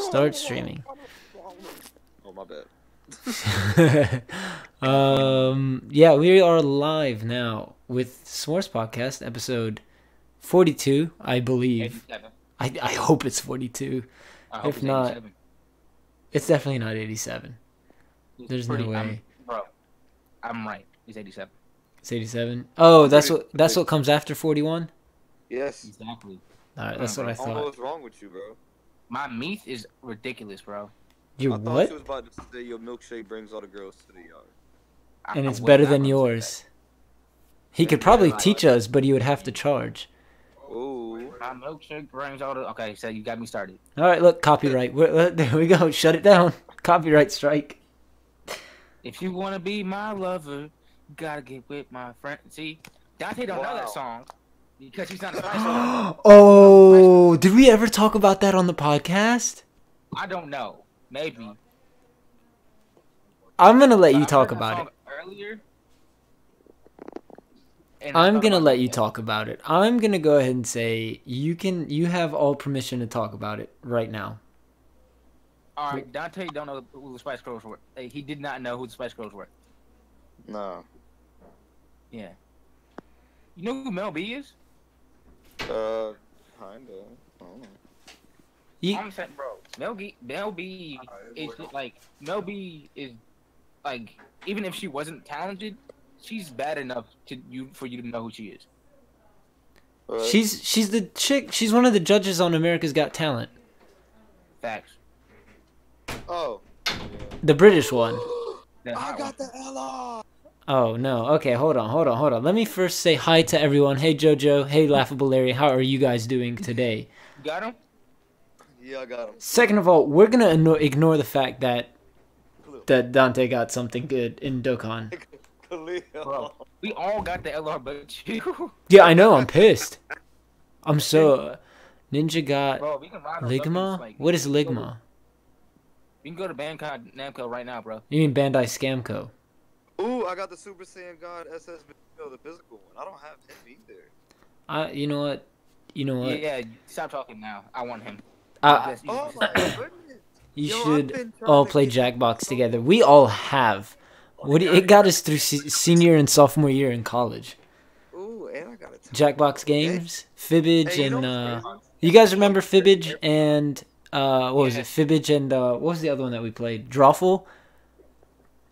Start streaming. Oh, my bad. Yeah, we are live now with S'mores Podcast, episode 42, I believe. 87. I hope it's 42. I hope If it's not, 87. it's definitely not 87. It's There's no way. Bro, I'm right. It's 87. It's 87. Oh, that's what comes after 41? Yes. Exactly. Alright, that's what I I don't know thought. what's wrong with you, bro. My meat is ridiculous, bro. Your I thought what? she was about to say your milkshake brings all the girls to the yard. And it's I better was than not gonna say yours. He could probably Yeah, teach us, but he would have to charge. Ooh. that. My milkshake brings all the. Okay, so you got me started. Alright, look, copyright. There we go. Shut it down. Copyright strike. If you wanna be my lover, you gotta get with my friend. See, Dante don't know Wow. that song because he's not a Spice Girl. Oh, did we ever talk about that on the podcast? I don't know. Maybe. I'm gonna let you But I talk heard that about song it. Earlier. And I I'm thought gonna about let it. you talk about it. I'm gonna go ahead and say you have all permission to talk about it right now. All right, Dante don't know who the Spice Girls were. He did not know who the Spice Girls were. Nah. Yeah. You know who Mel B is? Kinda. I don't know. You, I'm saying, bro. Mel B is like Mel B is like even if she wasn't talented, she's bad enough for you to know who she is. Right. she's the chick. She's one of the judges on America's Got Talent, Facts. Oh. the British one. That's I not got the Ella. Oh no. Okay, hold on. Let me first say hi to everyone. Hey Jojo. Hey Laughable Larry. How are you guys doing today? You got him? Yeah, I got him. Second of all, we're gonna ignore the fact that Dante got something good in Dokkan. Khalil. Bro. We all got the LR but you. Yeah, I know. I'm pissed. I'm so. Ninja got Bro, we can ride on Ligma. something, like, What is Ligma? We can go to Bandcon Namco right now, bro. You mean Bandai Scamco? Ooh, I got the Super Saiyan God SS video, the physical one. I don't have him either. You know what? Yeah, stop talking now. I want him. Uh, Oh my goodness. you Yo, I've should been trying all to play get- Jackbox together. We all have. It got us through senior and sophomore year in college. Ooh, and I got it. Jackbox games, Fibbage, Hey, you and know what's you guys remember Fibbage and what was it? Fibbage and what was the other one that we played? Drawful.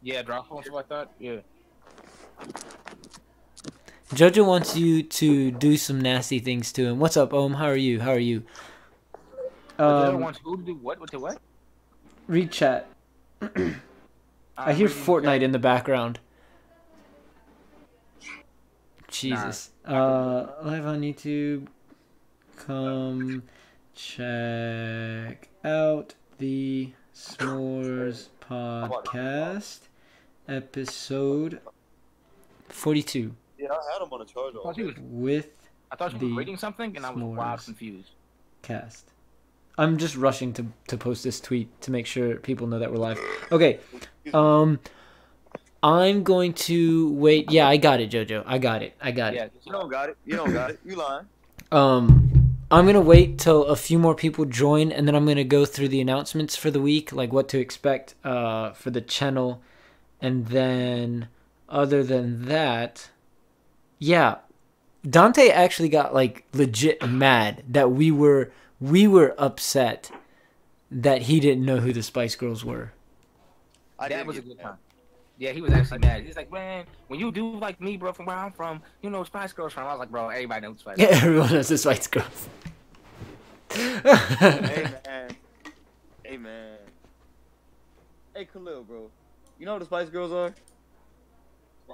Yeah, drop phone stuff like that. Yeah. Jojo wants you to do some nasty things to him. What's up, Ohm? How are you? How are you? The other ones who to do what with the what? Read chat. I hear Fortnite in the background. Jesus. Live on YouTube. Come check out the S'mores Podcast episode 42 Yeah, I had him on a charge I all thought you was, with I thought you the was reading something and I was wild s'mores. confused. cast. I'm just rushing to post this tweet to make sure people know that we're live. Okay. I'm going to wait. Yeah, I got it, Jojo. I got it. Yeah, You don't got it. You don't got it. You lying. I'm gonna wait till a few more people join, and then I'm gonna go through the announcements for the week, like what to expect for the channel, and then other than that, yeah, Dante actually got like legit mad that we were upset that he didn't know who the Spice Girls were. I that did was a get good mad. time. Yeah, he was actually mad. He's like, man, when you do like me, bro, from where I'm from, you know Spice Girls from. I was like, bro, everybody knows Spice Yeah, Girls. everyone knows the Spice Girls. Hey man. Hey man. Hey Khalil, bro. You know what the Spice Girls are?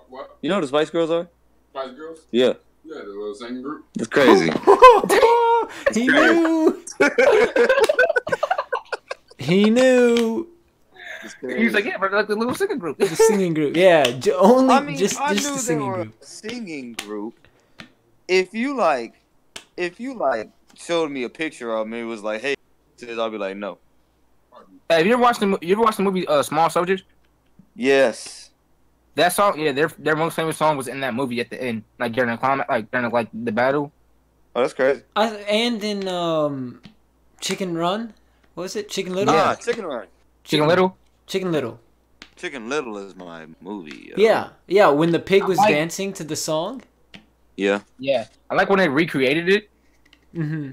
What? You know what the Spice Girls are? Spice Girls? Yeah. Yeah, the little singing group. That's crazy. He knew. He knew. He was like, yeah, bro, like the little singing group. The singing group, yeah. Only I mean, just I the knew they singing were group. a singing group. If you showed me a picture of me, it was like, hey, I'll be like, no. Hey, have you ever watched the movie Small Soldiers? Yes. That song, yeah, their most famous song was in that movie at the end, like during the climate, like during the battle. Oh, that's crazy. And in Chicken Run, What was it? Chicken Little? Ah, Chicken Run. Chicken Little. Chicken Little. Chicken Little is my movie. Yeah. When the pig was like- dancing to the song. Yeah. Yeah, I like when they recreated it. Mm-hmm.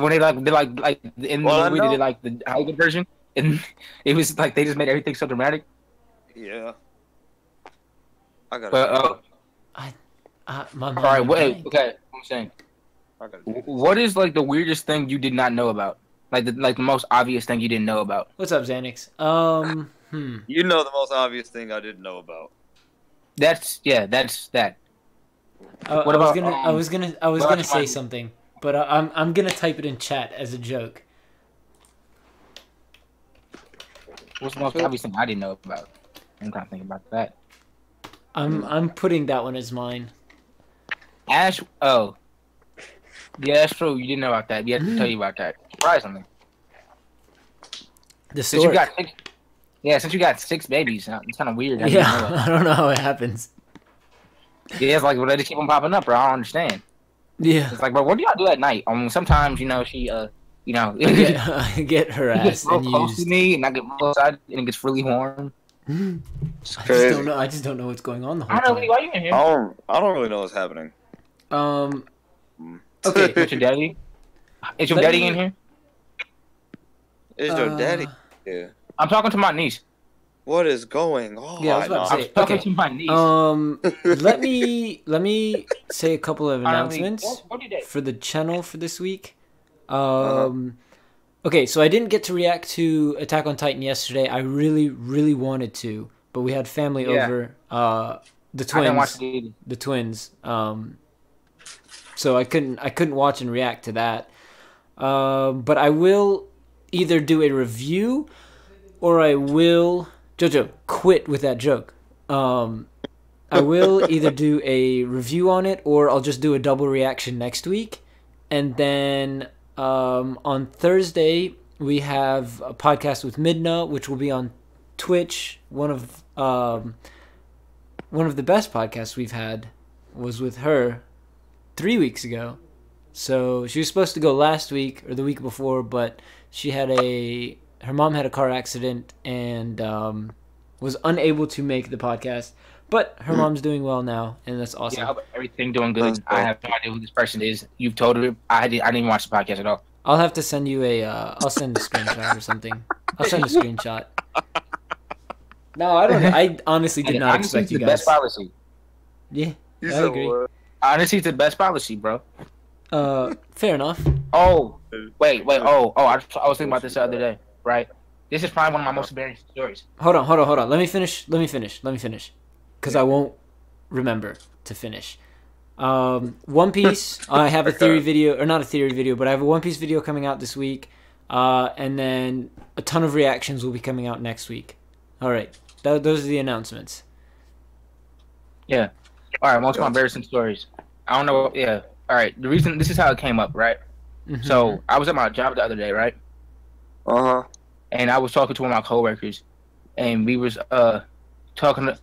When they did like in the Well, I movie they know- did like the Hollywood version, and it was like they just made everything so dramatic. Yeah. I gotta. But My all mind right, went wait, blank. okay, I'm saying, I gotta what is like the weirdest thing you did not know about? Like the most obvious thing you didn't know about? What's up, Xanax? You know the most obvious thing I didn't know about. That's that. What I was about, gonna I was what gonna about say your- something, but I'm gonna type it in chat as a joke. What's the most obvious thing I didn't know about? I'm trying to think about that. I'm putting that one as mine. Ash. Oh, yeah, that's true. You didn't know about that. You have to tell you about that. Surprisingly, The since story. you got six, since you got 6 babies, it's kind of weird. How you didn't know Yeah, that. I don't know how it happens. Yeah, it's like, well, they just keep on popping up, bro. I don't understand. Yeah. It's like, bro, what do y'all do at night? Sometimes, she, Get, get it gets harassed real and close to used. me, and I get real excited, and it gets really warm. It's I just crazy. don't know. I just don't know what's going on the whole I don't know, time. why you in here? I don't really know what's happening. Okay. What's your daddy? Is your Let daddy me- in here? Is your daddy? Uh, Yeah. I'm talking to my niece. What is going on? Yeah, I was about to I'm say- talking okay. to my niece. let me say a couple of announcements What did they? for the channel for this week. Okay, so I didn't get to react to Attack on Titan yesterday. I really, really wanted to, but we had family Yeah. over. The I didn't watch twins, it either. the twins. So I couldn't watch and react to that. But I will either do a review or I will Jojo quit with that joke. I will either do a review on it or I'll just do a double reaction next week. And then on Thursday we have a podcast with Midna, which will be on Twitch. One of the best podcasts we've had was with her 3 weeks ago. So she was supposed to go last week or the week before, but her mom had a car accident and was unable to make the podcast. But her mom's doing well now, and that's awesome. Yeah, I hope everything doing good. That's I cool. have no idea who this person is. You've told her. I didn't even watch the podcast at all. I'll have to send you I'll send a screenshot or something. I'll send a screenshot. No, I don't know. I honestly did not Honestly, expect it's you the guys. best policy. Yeah, You I said agree. what? Honestly, it's the best policy, bro. Fair enough. Oh, wait. Oh, I was thinking about this the other day, right? This is probably one of my most embarrassing stories. Hold on. Let me finish. Because I won't remember to finish. One Piece, I have a theory video, or not a theory video, but I have a One Piece video coming out this week. And then a ton of reactions will be coming out next week. All right. Those are the announcements. Yeah. All right, most of my embarrassing stories. I don't know. Yeah. All right. The reason this is how it came up, right? Mhm. So I was at my job the other day, right? Uh-huh. And I was talking to one of my coworkers, and we was talking to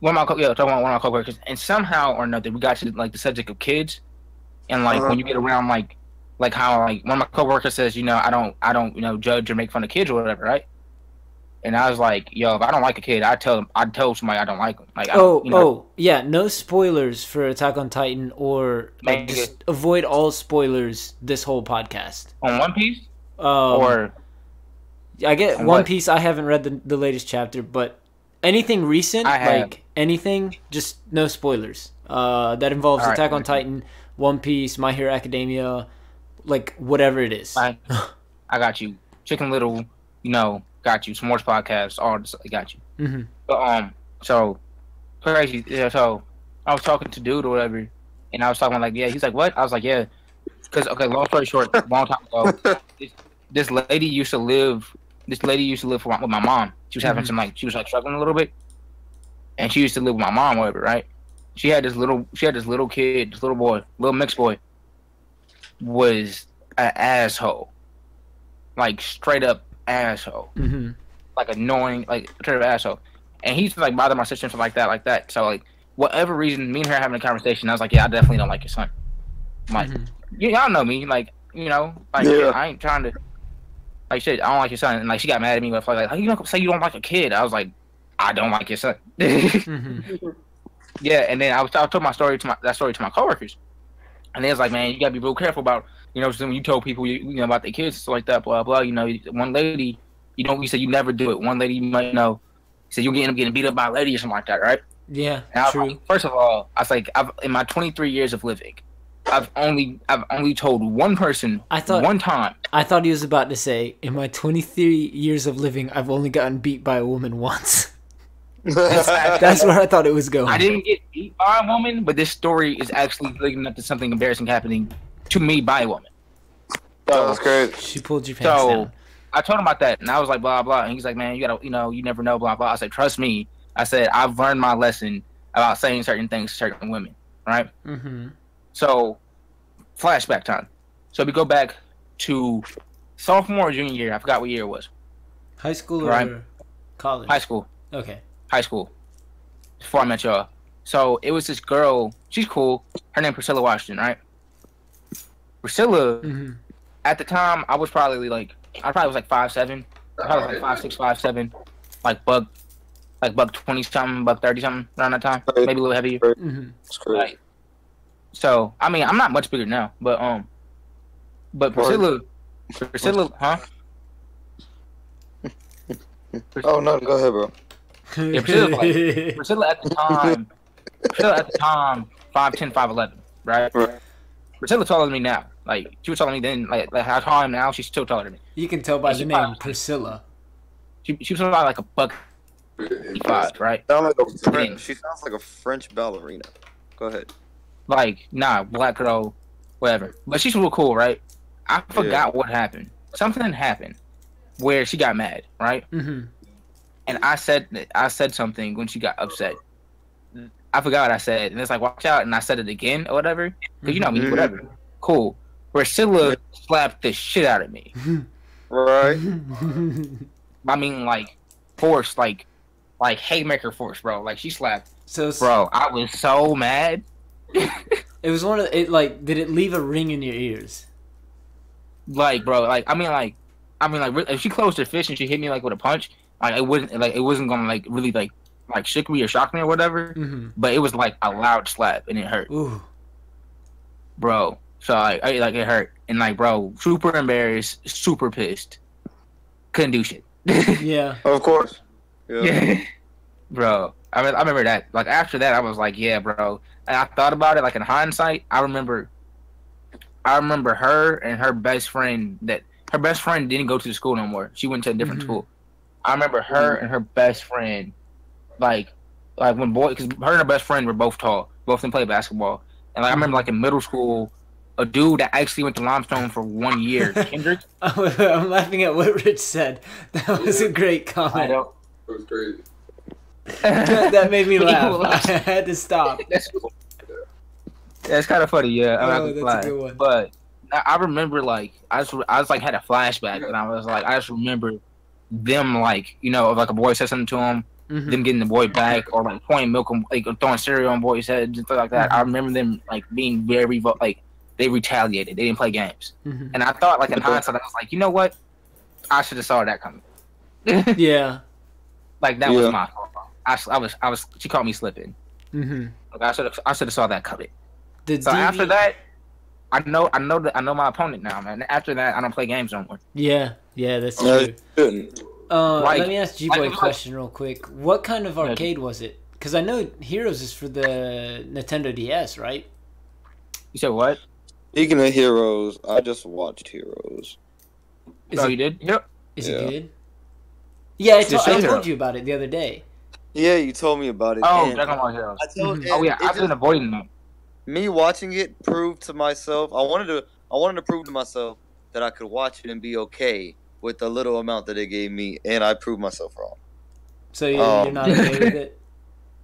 talking about one of my coworkers, and somehow or another we got to like the subject of kids, and like when you get around like how like one of my coworkers says, I don't judge or make fun of kids or whatever, right? And I was like, yo, if I don't like a kid, I'd tell somebody I don't like them. Like, Yeah, no spoilers for Attack on Titan, or like, Like, just avoid all spoilers this whole podcast. on One Piece Um, or I get on One what? Piece. I haven't read the latest chapter, but anything recent, I have. like anything, just no spoilers. That involves All right. Attack on Titan, One Piece, My Hero Academia, like whatever it is. I got you, Chicken Little, got you, S'mores podcast, all this, I got you. hmm But so crazy. Yeah, so I was talking to dude or whatever, and I was talking like, yeah. He's like, what? I was like, yeah. Because long story short, a long time ago, this lady used to live. This lady used to live with my mom. She was having she was struggling a little bit, and she used to live with my mom, whatever, right? She had this little kid, this little boy, little mixed boy, was an asshole, like straight up asshole. hmm Like annoying, like straight up asshole. And he's like bothering my sister and stuff like that. So like whatever reason, me and her having a conversation, I was like, yeah, I definitely don't like your son. I'm like, y'all know me, like, Yeah. I ain't trying to. like shit, I don't like your son. And like she got mad at me, but like, how you gonna say you don't like a kid? I was like, I don't like your son. Mm-hmm. Yeah, and then I told that story to my coworkers, and they was like, man, you gotta be real careful about, you know, when you told people you know about their kids, stuff like that, blah blah. You know, one lady, you said you never do it. One lady, you might know, said you end up getting beat up by a lady or something like that, right? Yeah, And I was true. like, first of all, I was like, in my 23 years of living, I've only told one person one time. I thought he was about to say, in my 23 years of living, I've only gotten beat by a woman once. That's where I thought it was going. I didn't get beat by a woman, but this story is actually leading up to something embarrassing happening to me by a woman. Oh, that's great. She pulled your pants down. I told him about that, and I was like, blah blah, and he's like, man, you gotta, you know, you never know, blah blah. I said, trust me. I said, I've learned my lesson about saying certain things to certain women, right? Mm-hmm. So, flashback time. So we go back to sophomore or junior year. I forgot what year it was. High school or Right. college? High school. Okay. High school. Before I met y'all. So it was this girl. She's cool. Her name Priscilla Washington, right? Priscilla. Mm-hmm. At the time, I was probably like 5'7". I probably like 5'6", 5'7", like buck 20 something, buck 30 something around that time. Maybe a little heavier. Mm-hmm. That's great. Like, so I mean, I'm not much bigger now, but Priscilla, huh? Oh no, go ahead, bro. Yeah, Priscilla at the time, 5'10", 5'11", right? Right. Priscilla taller than me now. Like she was taller than me then. Like how tall I am now, she's still taller than me. You can tell by She the name probably- Priscilla. She was about like a buck 55, right? She sounds like a French ballerina. Go ahead. Like nah, black girl, whatever. But she's real cool, right? I forgot what happened. Something happened where she got mad, right? Mm-hmm. And I said something when she got upset. I forgot what I said, and it's like watch out, and I said it again or whatever. Cause you know me, whatever. Cool. Priscilla slapped the shit out of me. Right. I mean, like force, like haymaker force, bro. Like she slapped, So, bro. I was so mad. it was one of it. Like, did it leave a ring in your ears? Like, bro, like I mean, like if she closed her fist and she hit me like with a punch, like it wasn't gonna like really like shook me or shock me or whatever. Mm-hmm. But it was like a loud slap and it hurt, Ooh. bro. So like it hurt and like bro, super embarrassed, super pissed, couldn't do shit. Yeah. Of course. Yeah. Yeah, bro. I remember that. Like after that, I was like, yeah, bro. And I thought about it. Like in hindsight, I remember her and her best friend. That her best friend didn't go to the school no more. She went to a different school. I remember her and her best friend, like when because her and her best friend were both tall. Both of them played basketball. And like I remember like in middle school, a dude that actually went to Limestone for 1 year, Kendrick. I'm laughing at what Rich said. That was a great I comment. don't. That was crazy. That made me laugh. I had to stop. That's kind of funny, yeah. I'm not Oh, gonna that's a lie. good one. But I remember like I was like had a flashback, and I was like I just remember them like like a boy said something to them, Mhm. them getting the boy back or like pouring milk on, like throwing cereal on boys' heads and stuff like that. I remember them like being very like they retaliated. They didn't play games, Mhm. and I thought like in hindsight I was like, you know what, I should have saw that coming. Yeah. Like that was my fault. I was she caught me slipping. Mm-hmm. Like I should have saw that coming. The So DV after that, I know my opponent now, man. After that, I don't play games no more. Yeah, that's No, true. you shouldn't. Like- Let me ask G-Boy a like- question real quick. What kind of arcade was it? Because I know Heroes is for the Nintendo DS, right? You said what? Speaking of Heroes, I just watched Heroes. Is Oh, it, you did? Yep. is Yeah. it good? Yeah, I Just told Heroes. you about it the other day. Yeah, you told me about it. Oh, and Dragon Ball Heroes. I told Mhm. Oh yeah, it I've been just- avoiding them. me watching it proved to myself. I wanted to prove to myself that I could watch it and be okay with the little amount that they gave me, and I proved myself wrong. So you're not okay with it?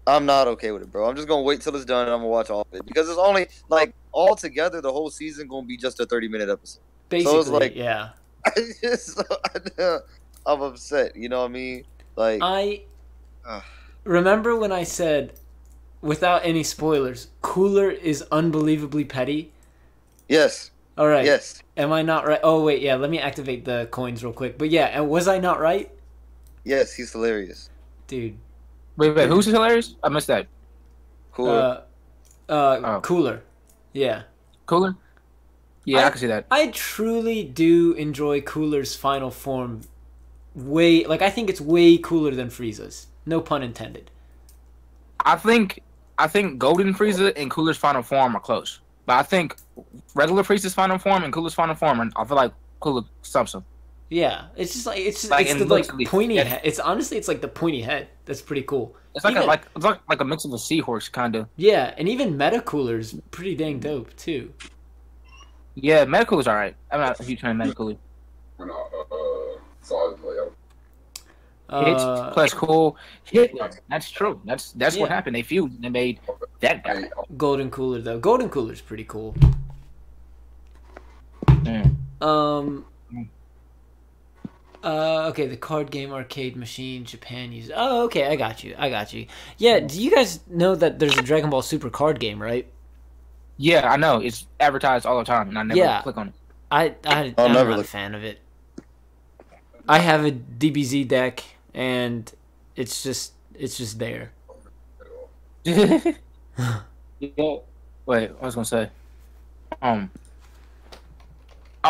I'm not okay with it, bro. I'm just gonna wait till it's done and I'm gonna watch all of it because it's only like all together the whole season gonna be just a 30-minute episode. Basically, like- yeah. I'm upset. You know what I mean? Like I Ugh. remember when I said, without any spoilers, Cooler is unbelievably petty. yes, All right. Yes. Am I not right? Oh wait, yeah. Let me activate the coins real quick. But yeah, and was I not right, Yes, he's hilarious. dude? Wait, who's hilarious? I missed that. Cooler. Cooler. Yeah. Cooler? Yeah, I can see that. I truly do enjoy Cooler's final form. I think it's way cooler than Frieza's. No pun intended. I think Golden Frieza and Cooler's final form are close, but I think regular Frieza's final form and Cooler's final form, I feel like Cooler stumps him. Yeah, it's just like it's Like, it's and the looks like at least, pointy yeah. head. It's honestly it's like the pointy head. That's pretty cool. It's like Even- it's like a mix of a seahorse kind of. Yeah, and even Meta Cooler's pretty dang dope too. Yeah, Meta Cooler's alright. I'm not a huge fan of Meta Cooler. When I saw his layout. Hits plus cool Hitler. That's true. That's Yeah. what happened. They fused and they made that guy. Hey, Golden Cooler though. Golden Cooler's pretty cool. Mm. Okay, the card game arcade machine Japan uses. Oh, okay, I got you. Yeah, do you guys know that there's a Dragon Ball Super card game, right? Yeah, I know. It's advertised all the time, and I never click on it. I'm never not a look. fan of it. I have a DBZ deck, and it's just there. Yeah. Wait, I was gonna say. Oh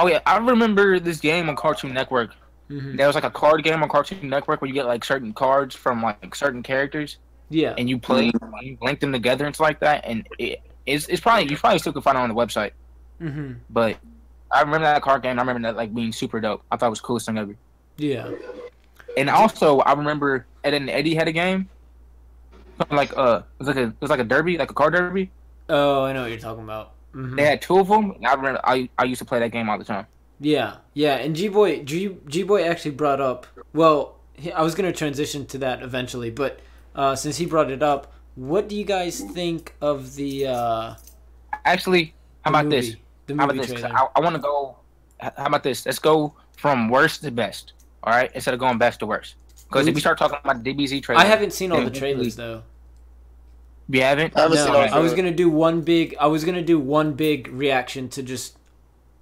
yeah, I remember this game on Cartoon Network. Mm-hmm. There was like a card game on Cartoon Network where you get like certain cards from like certain characters, Yeah. and you play, you link them together and stuff like that. And it's probably you probably still can find it on the website. Mm-hmm. But I remember that card game. I remember that like being super dope. I thought it was the coolest thing ever. Yeah. And also, I remember Ed and Eddie had a game. Like it was like a derby, like a car derby. Oh, I know what you're talking about. Mm-hmm. They had two of them. And I remember I used to play that game all the time. Yeah, and G-Boy actually brought up. Well, I was gonna transition to that eventually, but since he brought it up, what do you guys think of the Actually, how about movie? this? The How about movie this? 'Cause trailer. I want to go. How about this? Let's go from worst to best. All right, instead of going best to worst. Because if we start talking about the DBZ trailer, I haven't seen all the Yeah. trailers though. You haven't? I haven't seen No, all the I was trailers. gonna do one big reaction to just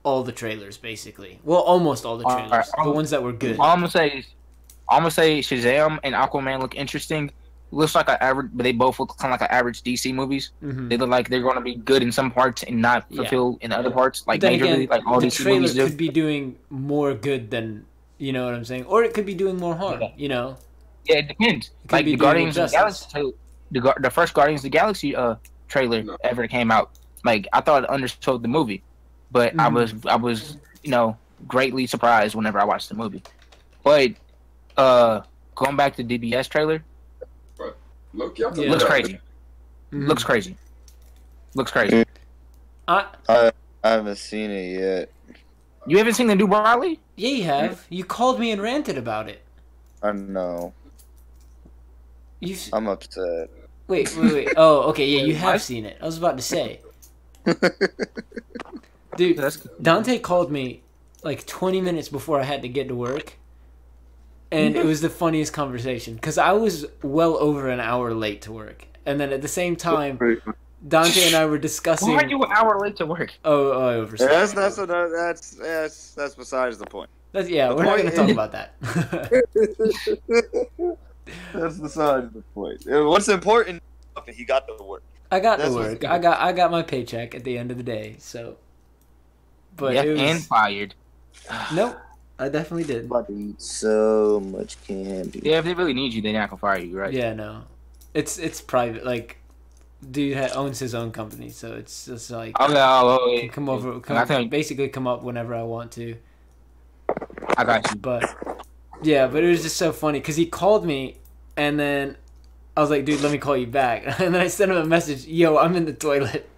all the trailers, basically. Well, almost all the Alright, trailers, the ones that were good. All I'm gonna say Shazam and Aquaman look interesting. Looks like an average, but they both look kind of like an average DC movies. Mhm. They look like they're going to be good in some parts and not Yeah. fulfill in other parts, like Then majorly, again, like all the DC trailer movies do. could be doing more good than you know what I'm saying, or it could be doing more harm. Yeah. You know. Yeah, it depends. It could Like be the doing Guardians of the justice. Galaxy, the first Guardians of the Galaxy trailer No. ever came out. Like I thought it undersold the movie, but I was greatly surprised whenever I watched the movie. But going back to DBS trailer, Look, y'all Yeah. looks crazy. Mhm. Looks crazy. Looks crazy. I haven't seen it yet. You haven't seen the new Broly? Yeah, you have. You called me and ranted about it. I know. You I'm upset. wait. Oh, okay. Yeah, you have What? seen it. I was about to say, dude. That's Dante called me like 20 minutes before I had to get to work, and it was the funniest conversation because I was well over an hour late to work, and then at the same time, Dante and I were discussing. Why are you an hour late to work? Oh, I Yeah, overslept. that's besides the point. Yeah, the we're not point going to talk is- about that. That's besides the point. What's important? He got the work. I got to That's work. what's- I got my paycheck at the end of the day. So, but Yeah, it was and fired. nope. I definitely did. About to eat so much candy. Yeah, if they really need you, they're not gonna fire you, right? Yeah, no, it's private. Like, dude owns his own company, so it's just like Oh yeah, can come over, I think basically come up whenever I want to. I got you. But yeah, but it was just so funny because he called me, and then I was like, dude, let me call you back, and then I sent him a message, yo, I'm in the toilet.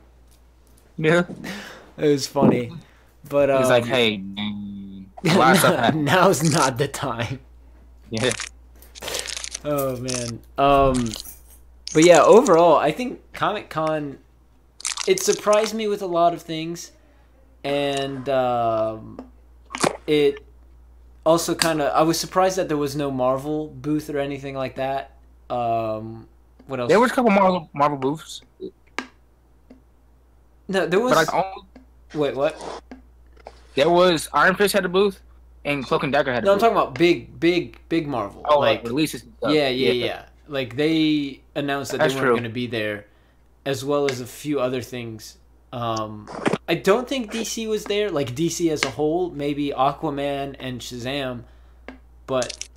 Yeah. It was funny, but He's like, hey, man, a lot of stuff happened. now's not the time. Yeah. Oh man. But yeah, overall, I think Comic Con, it surprised me with a lot of things, and it also kind of, I was surprised that there was no Marvel booth or anything like that. What else? There was a couple Marvel booths, No, there was. but like only Wait, what? There was Iron Fist had a booth, and Cloak and Dagger had a No, I'm booth. talking about big Marvel. Oh, like releases and stuff. yeah. Like they announced that That's they weren't true. going to be there, as well as a few other things. I don't think DC was there. Like DC as a whole, maybe Aquaman and Shazam, but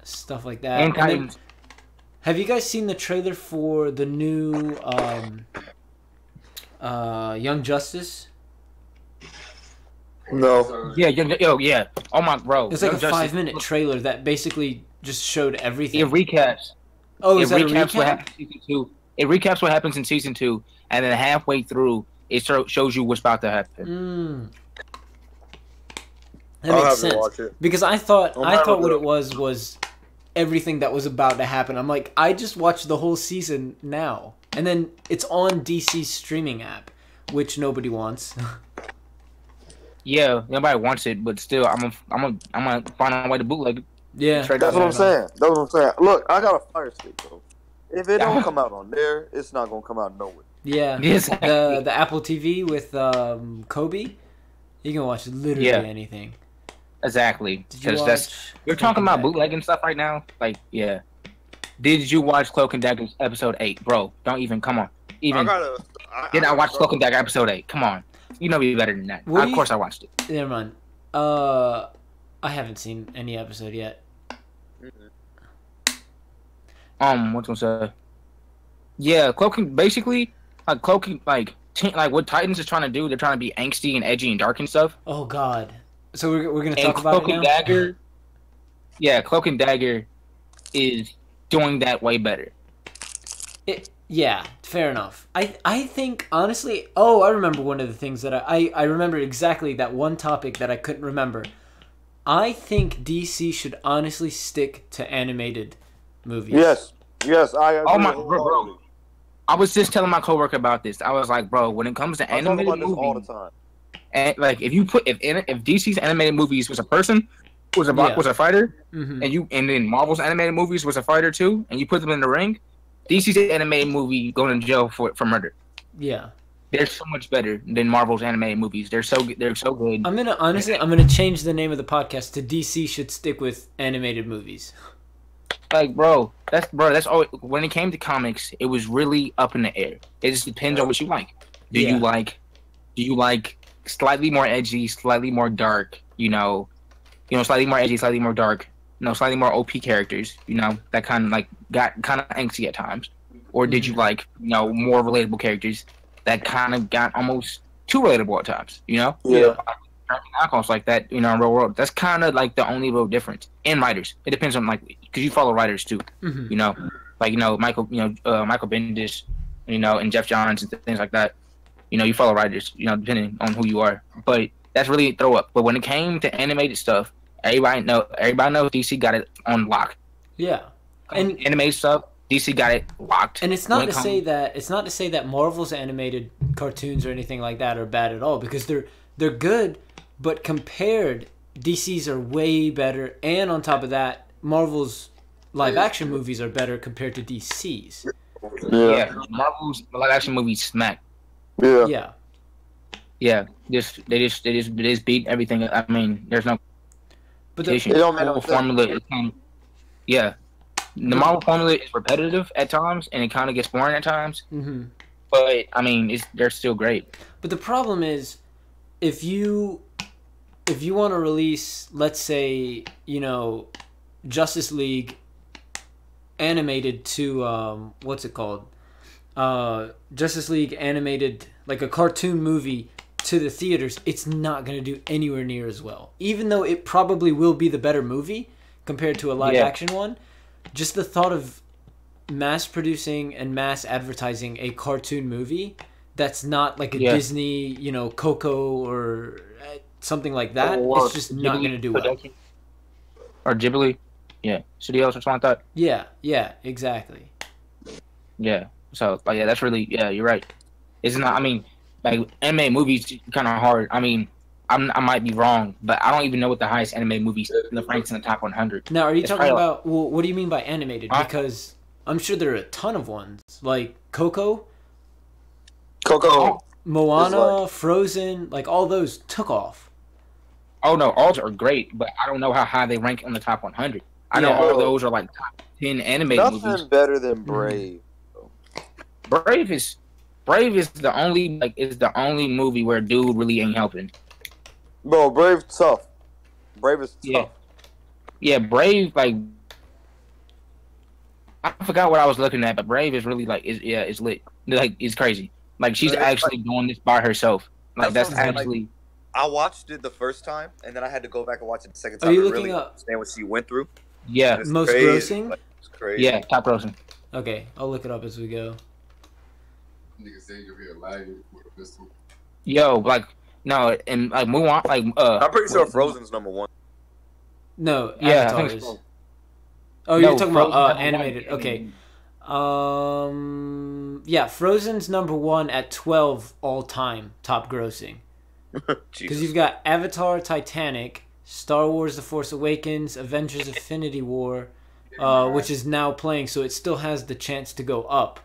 stuff like that. And And then, Titans. have you guys seen the trailer for the new Young Justice? No. Yeah, yeah. Oh my bro. It's like Young a Justice, 5-minute trailer that basically just showed everything. It recaps. Oh, It is that a recaps what recap? happens in season 2. It recaps what happens in season 2, and then halfway through, it shows you what's about to happen. That I'll makes have to sense. watch it. Because I thought I'll have what to- it was everything that was about to happen. I'm like, I just watched the whole season now, and then it's on DC's streaming app, which nobody wants. Yeah, nobody wants it, but still, I'm gonna find a way to bootleg it. Yeah, Straight That's up. what I'm saying. That's what I'm saying. Look, I got a Fire Stick, bro. If it don't Yeah. come out on there, it's not gonna come out nowhere. Yeah, Yes. the Apple TV with Kobe, you can watch literally Yeah. anything. Exactly. Did you Because watch? we're talking about Cloak and bootlegging stuff right now. Like, yeah. Did you watch Cloak and Dagger episode 8, bro? Don't even come on. Even did I watch Cloak and Dagger episode 8? Come on. You know me better than that. What do Of you- course I watched it. Never mind. I haven't seen any episode yet. What's gonna say? Yeah, cloaking basically like cloaking like what Titans is trying to do. They're trying to be angsty and edgy and dark and stuff. Oh God. So we're gonna And talk about Cloak it and now. Dagger, yeah, Cloak and Dagger is doing that way better. Yeah, fair enough. I think honestly. Oh, I remember one of the things that I remember exactly that one topic that I couldn't remember. I think DC should honestly stick to animated movies. Yes, I agree. Oh my wholeheartedly. bro. I was just telling my coworker about this. I was like, bro, when it comes to I talk animated about this all the movies, time. and like if DC's animated movies was a person, was a Yeah. was a fighter, Mm-hmm. and then Marvel's animated movies was a fighter too, and you put them in the ring, DC's animated movie going to jail for murder. Yeah. They're so much better than Marvel's animated movies. They're so good. I'm gonna change the name of the podcast to DC should stick with animated movies. Like, that's all. When it came to comics, it was really up in the air. It just depends on what you like. Do Yeah. you like slightly more edgy, slightly more dark? Slightly more edgy, slightly more dark. Slightly more OP characters. That kind of like got kind of angsty at times. Or did you like more relatable characters that kind of got almost too relatable at times? Yeah. Icons like that, in real world. That's kind of like the only real difference. And writers, it depends on because you follow writers too. Mm-hmm. Michael Bendis, and Jeff Johns and things like that. You follow writers, depending on who you are. But that's really a throw up. But when it came to animated stuff, everybody knows DC got it on lock. Yeah. And Animated stuff, DC got it locked. And it's not to say that Marvel's animated cartoons or anything like that are bad at all, because they're good, but compared, DC's are way better, and on top of that, Marvel's live action movies are better compared to DC's. Yeah, Marvel's live action movies smack. Yeah. Yeah. Yeah, they just beat everything. I mean, there's no But competition. It don't make no Marvel sense. formula is yeah. The Marvel formula is repetitive at times, and it kind of gets boring at times. Mhm. But I mean, they're still great. But the problem is, if you want to release, let's say, Justice League animated to what's it called? Justice League animated, like a cartoon movie, to the theaters, it's not going to do anywhere near as well. Even though it probably will be the better movie compared to a live action one, just the thought of mass producing and mass advertising a cartoon movie that's not like a Disney, Coco or something like that, it's just not going to do well. Or Ghibli, studios or something like that. Yeah, exactly. Yeah, so that's really you're right. It's not. I mean, like anime movies kind of hard. I mean, I might be wrong, but I don't even know what the highest anime movies ranks in the top 100. Now, are you It's talking probably about? Well, what do you mean by animated? Because I'm sure there are a ton of ones like Coco, Coco. Moana, It's like- Frozen, like all those took off. Oh no, all are great, but I don't know how high they rank on the top 100. I know Yeah. all those are like top 10 animated Nothing movies. better than Brave. Brave is the only movie where dude really ain't helping. Bro, Brave tough. Brave is Yeah. tough. Yeah, Brave, like, I forgot what I was looking at, but Brave is really like it's lit. Like, it's crazy. Like, she's It's actually doing this by herself. Like, That's that's what I'm saying, like, actually I watched it the first time, and then I had to go back and watch it the second Are time you to looking really up- understand what she went through. yeah, It's Most crazy. grossing? Like, it's crazy. yeah, top grossing. Okay, I'll look it up as we go. Nigga say you're here lagging with a pistol. Yo, like, no, and like Mulan, like I'm pretty sure Frozen's number one. No, Yeah, I Avatar think is. so. Oh, No, you're talking Frozen's about number one. animated. Okay. Yeah, Frozen's number 1 at 12 all time top grossing. Because Jesus. you've got Avatar, Titanic, Star Wars: The Force Awakens, Avengers: Infinity War, which is now playing, so it still has the chance to go up.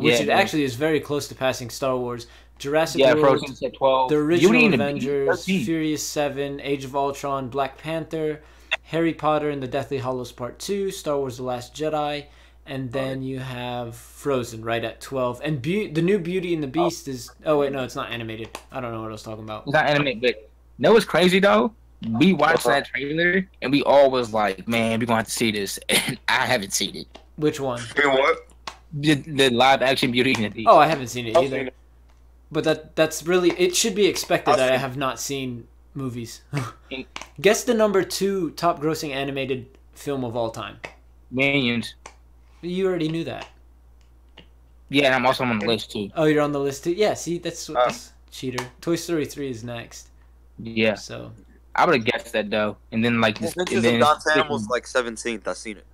Which Yeah, it no. actually is very close to passing Star Wars, Jurassic Yeah, World, Frozen's at 12. the original Beauty and the Beast, Avengers, 13. Furious 7, Age of Ultron, Black Panther, Harry Potter and the Deathly Hallows Part 2, Star Wars: The Last Jedi, and then you have Frozen right at 12. And the new Beauty and the Beast is... Oh, wait, no, it's not animated. I don't know what I was talking about. It's not anime, but you know what's crazy though? We watched that trailer and we all was like, man, we're gonna have to see this. And I haven't seen it. Which one? You know what? The live action Beauty and the Beast. Oh, I haven't seen it I've either. seen it. But that's really... It should be expected I've that I seen- have not seen movies. Guess the number 2 top grossing animated film of all time. Minions. You already knew that. Yeah, and I'm also on the list too. Oh, you're on the list too? Yeah, see, that's cheater. Toy Story 3 is next. Yeah, So, I would have guessed that though. And then like, Adventures of Dante was like 17th. I seen it.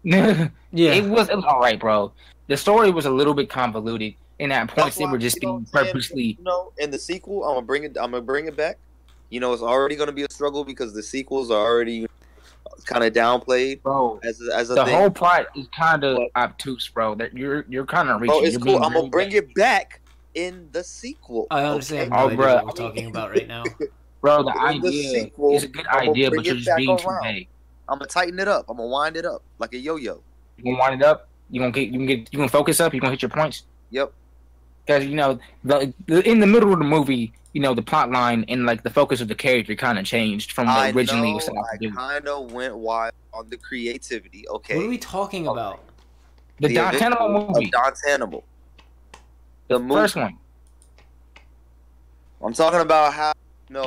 yeah. it was alright, bro. The story was a little bit convoluted, and at points they why, were just you know being what I'm saying? purposely. You know, in the sequel, I'm gonna bring it back. You know, it's already gonna be a struggle because the sequels are already kind of downplayed Bro, as a the thing. whole plot is kind of obtuse, bro. That you're kind of reaching. Bro, it's You're cool. being I'm gonna really bring bad. it back in the sequel. I honestly have okay? no Oh, idea bruh, what we're talking about right now. Bro, the In the idea sequel, is a good I'ma idea, bring but you're it just back being too around. vague. I'm gonna tighten it up. I'm gonna wind it up like a yo-yo. You gonna wind it up. You gonna focus up. You gonna hit your points. Yep. Because you know, in the middle of the movie, you know, the plot line and like the focus of the character kind of changed from I what originally know. was set out I to do. kind of went wild on the creativity. Okay. What are we talking about? The Don Adventures Tennant movie, of Don Tannibal. the movie. first one. I'm talking about how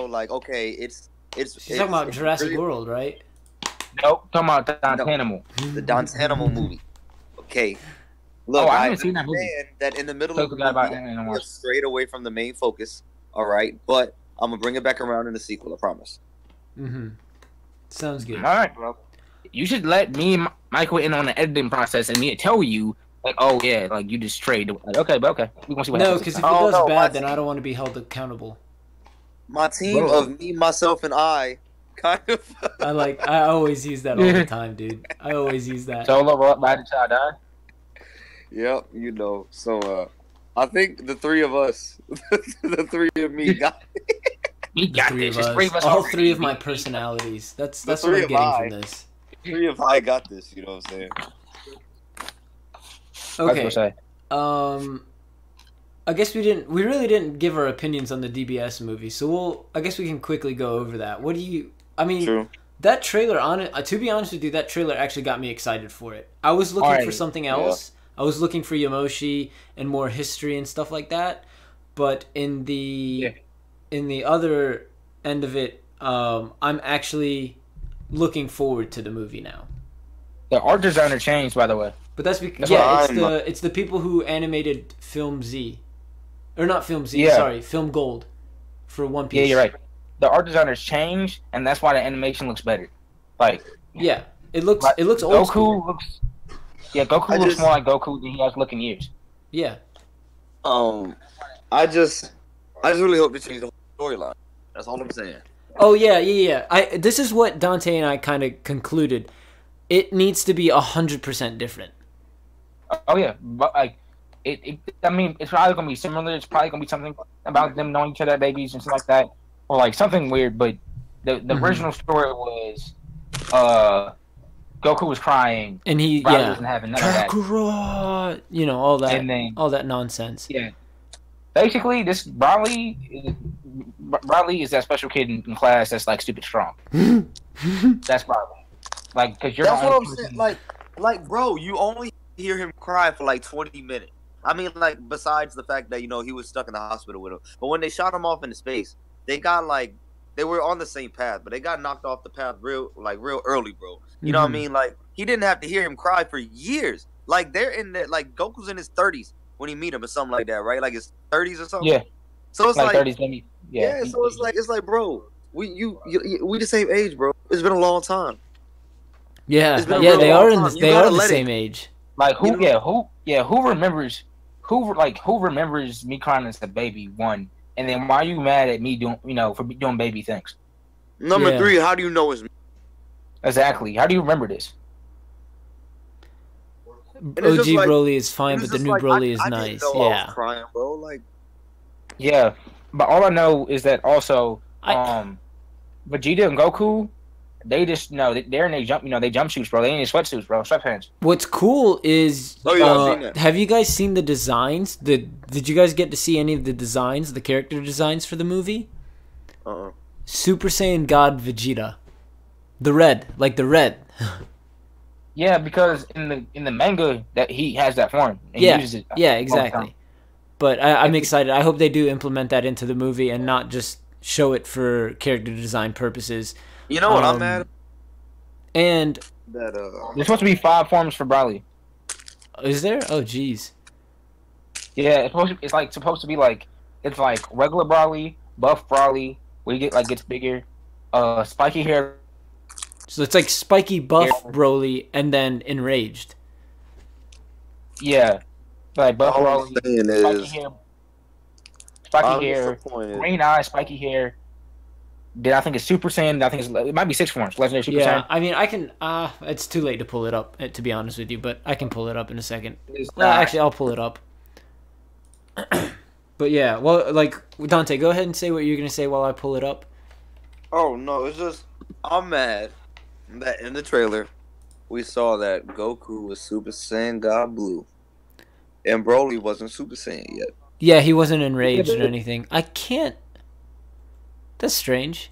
like okay, it's She's talking about Jurassic really- World, right? Nope, talking about Don No. Tannibal. the Don Tannibal movie. Okay. Look, Oh, I I haven't seen that movie. understand that in the middle So of the forgot about movie, it and I we're watched. straight away from the main focus. All right, but I'm gonna bring it back around in the sequel. I promise. Mm-hmm. Sounds good. All right, bro. You should let me and Michael in on the editing process and me tell you, like, oh yeah, like you just trade. Like, okay, but okay, we gonna see what No, happens. because this if it time. Oh, does no, bad, my then I don't want to be held accountable. My team Bro. of me, myself, and I kind of. I always use that all the time, dude. I always use that. Solo ride until I die. Yep, you know. So I think the three of us, the three of me, got We got Three this. of It's us. three of us. All already. three of my personalities. That's what three I'm of getting I. from this. three of I got this. You know what I'm saying? I was Okay. gonna say. I guess we really didn't give our opinions on the DBS movie, so I guess we can quickly go over that. What do you? I mean, True. that trailer on it. To be honest with you, that trailer actually got me excited for it. I was looking for Alright, something else. I was looking for Yamoshi and more history and stuff like that. But in the other end of it, I'm actually looking forward to the movie now. The art designer changed, by the way. But that's because That's what it's the people who animated Film Z, or not Film Z. Yeah. Sorry, Film Gold, for One Piece. Yeah, you're right. The art designers changed, and that's why the animation looks better. Like Yeah, it looks like, old Goku school. looks. Yeah, Goku I looks just- more like Goku than he has looking years. Yeah, I just really hope they change the whole storyline. That's all I'm saying. Oh yeah. This is what Dante and I kind of concluded. It needs to be 100% different. Oh yeah, but like I mean, it's probably gonna be similar. It's probably gonna be something about them knowing each other, babies, and stuff like that. or like something weird. But the original story was, Goku was crying, and he Broly wasn't having none of that. Kakarot, you know, all that, And then all that nonsense. yeah, basically this Broly is that special kid in class that's like stupid strong. That's Broly. Like, because you're That's the what only I'm saying. person- Like, bro, you only hear him cry for like 20 minutes. I mean, like, besides the fact that, you know, he was stuck in the hospital with him. But when they shot him off into space, they got like, they were on the same path, but they got knocked off the path real early, bro. You know what I mean? Like, he didn't have to hear him cry for years. Like, they're in the, like, Goku's in his 30s when he meet him or something like that, right? Like his 30s or something. Yeah. So it's like 30s, maybe. yeah. So it's like, bro, we the same age, bro. It's been a long time. Yeah, It's been a yeah, real they long are time. You they gotta are the let it- same age. Like who? You know? Who remembers? Who remembers me crying as a baby? One, and then why are you mad at me doing for doing baby things? Number Yeah. 3, how do you know it's me? Exactly. How do you remember this? it's OG just like- Broly is fine, It's but the just new like, Broly is I didn't nice. know I was Yeah. crying, bro. Like, Yeah, but all I know is that also I- Vegeta and Goku, they just they're in their jumpsuits, bro. They in their sweatsuits, bro, sweatpants. What's cool is, Oh, yeah, I've seen that. have you guys seen the designs? Did you guys get to see any of the designs, the character designs for the movie? Super Saiyan God Vegeta, the red. Yeah, because in the manga that he has that form. And Yeah, he uses it yeah, all the exactly. time. But I'm excited. I hope they do implement that into the movie and not just show it for character design purposes. you know what I'm mad at? And That There's supposed to be 5 forms for Broly. is there? Oh, geez. Yeah, it's supposed to be like regular Broly, buff Broly, where you gets bigger, spiky hair. So it's like spiky buff Yeah. Broly and then enraged. Yeah, like buff all I'm Broly, saying spiky is, hair, I'm spiky hair, disappointed. green eyes, spiky hair. Then I think it's Super Saiyan. I think it might be 6 forms. Legendary Super Yeah, Saiyan. I mean, I can. It's too late to pull it up, to be honest with you, but I can pull it up in a second. It's Well, not- actually, I'll pull it up. But yeah, well, like, Dante, go ahead and say what you're going to say while I pull it up. Oh no, it's just I'm mad that in the trailer we saw that Goku was Super Saiyan God Blue, and Broly wasn't Super Saiyan yet. Yeah, he wasn't enraged or anything. I can't. That's strange.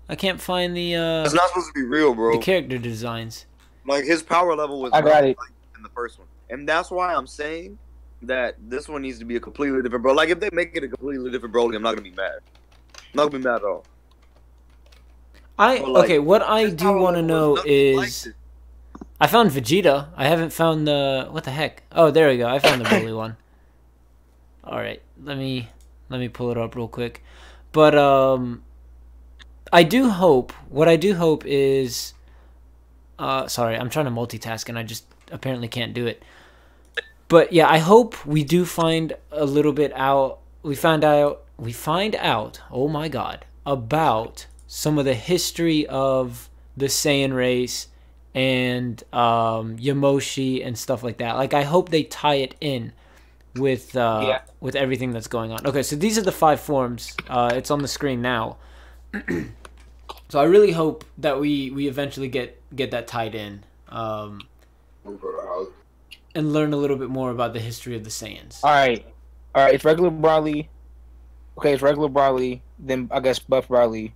I can't find It's the not supposed to be real, bro. character designs. Like his power level was I got it. like in the first one, and that's why I'm saying that this one needs to be a completely different bro. Like if they make it a completely different Broly, I'm not gonna be mad. I'm not gonna be mad at all. But, like, Okay, what I his do power want to level know was nothing like is this. I found Vegeta. I haven't found the what the heck? Oh, there we go. I found the Broly one. All right, let me pull it up real quick. But I do hope. What I do hope is, sorry, I'm trying to multitask and I just apparently can't do it. But yeah, I hope we do find a little bit out. We find out. Oh my God, about some of the history of the Saiyan race and Yamoshi and stuff like that. Like I hope they tie it in with everything that's going on. Okay, so these are the 5 forms. It's on the screen now. So I really hope that we eventually get that tied in and learn a little bit more about the history of the Saiyans. All right. It's regular Broly. Okay, it's regular Broly. Then I guess buff Broly.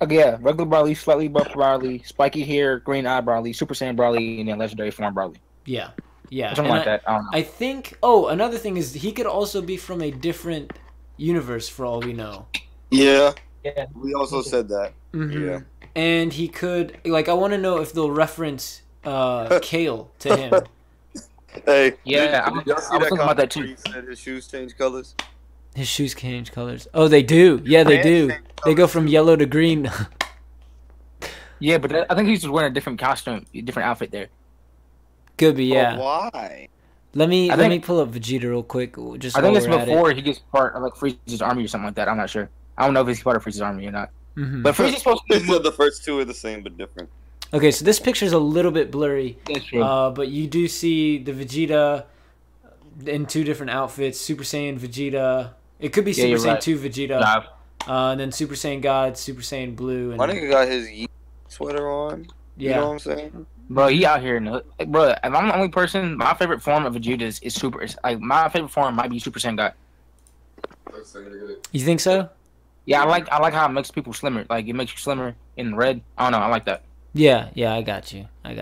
Okay, yeah, regular Broly, slightly buff Broly, spiky hair, green eye Broly, Super Saiyan Broly, and then legendary form Broly. Yeah. Something like that. I don't know. I think. Oh, another thing is he could also be from a different universe for all we know. Yeah, Yeah. we also said that. Mm-hmm. Yeah. And he could, like, I want to know if they'll reference Kale to him. Hey, Yeah, did I was y'all see thinking about that comment too. where he said his shoes change colors. His shoes change colors. Oh, they do. Yeah, they Pants do. change They go colors, from too. yellow to green. Yeah, but I think he's just wearing a different costume, a different outfit there. Could be, yeah. But why? Let me I let think- me pull up Vegeta real quick. Just I think while it's we're at before he gets part of like Frieza's army or something like that. I'm not sure. I don't know if he's part of Frieza's army or not. Mhm. But Frieza's supposed to He said the first two are the same but different. Okay, so this picture's a little bit blurry, That's true. but you do see the Vegeta in 2 different outfits. Super Saiyan Vegeta. It could be Yeah, Super you're Saiyan right. 2 Vegeta. Nah, And then Super Saiyan God, Super Saiyan Blue, and My nigga got his Yeet sweater on. You know what I'm saying? Bro, he out here. Bro, if I'm the only person, my favorite form of Vegeta is Super. Like, my favorite form might be Super Saiyan God. You think so? Yeah, I like how it makes people slimmer. Like, it makes you slimmer in red. I don't know. I like that. Yeah, I got you. I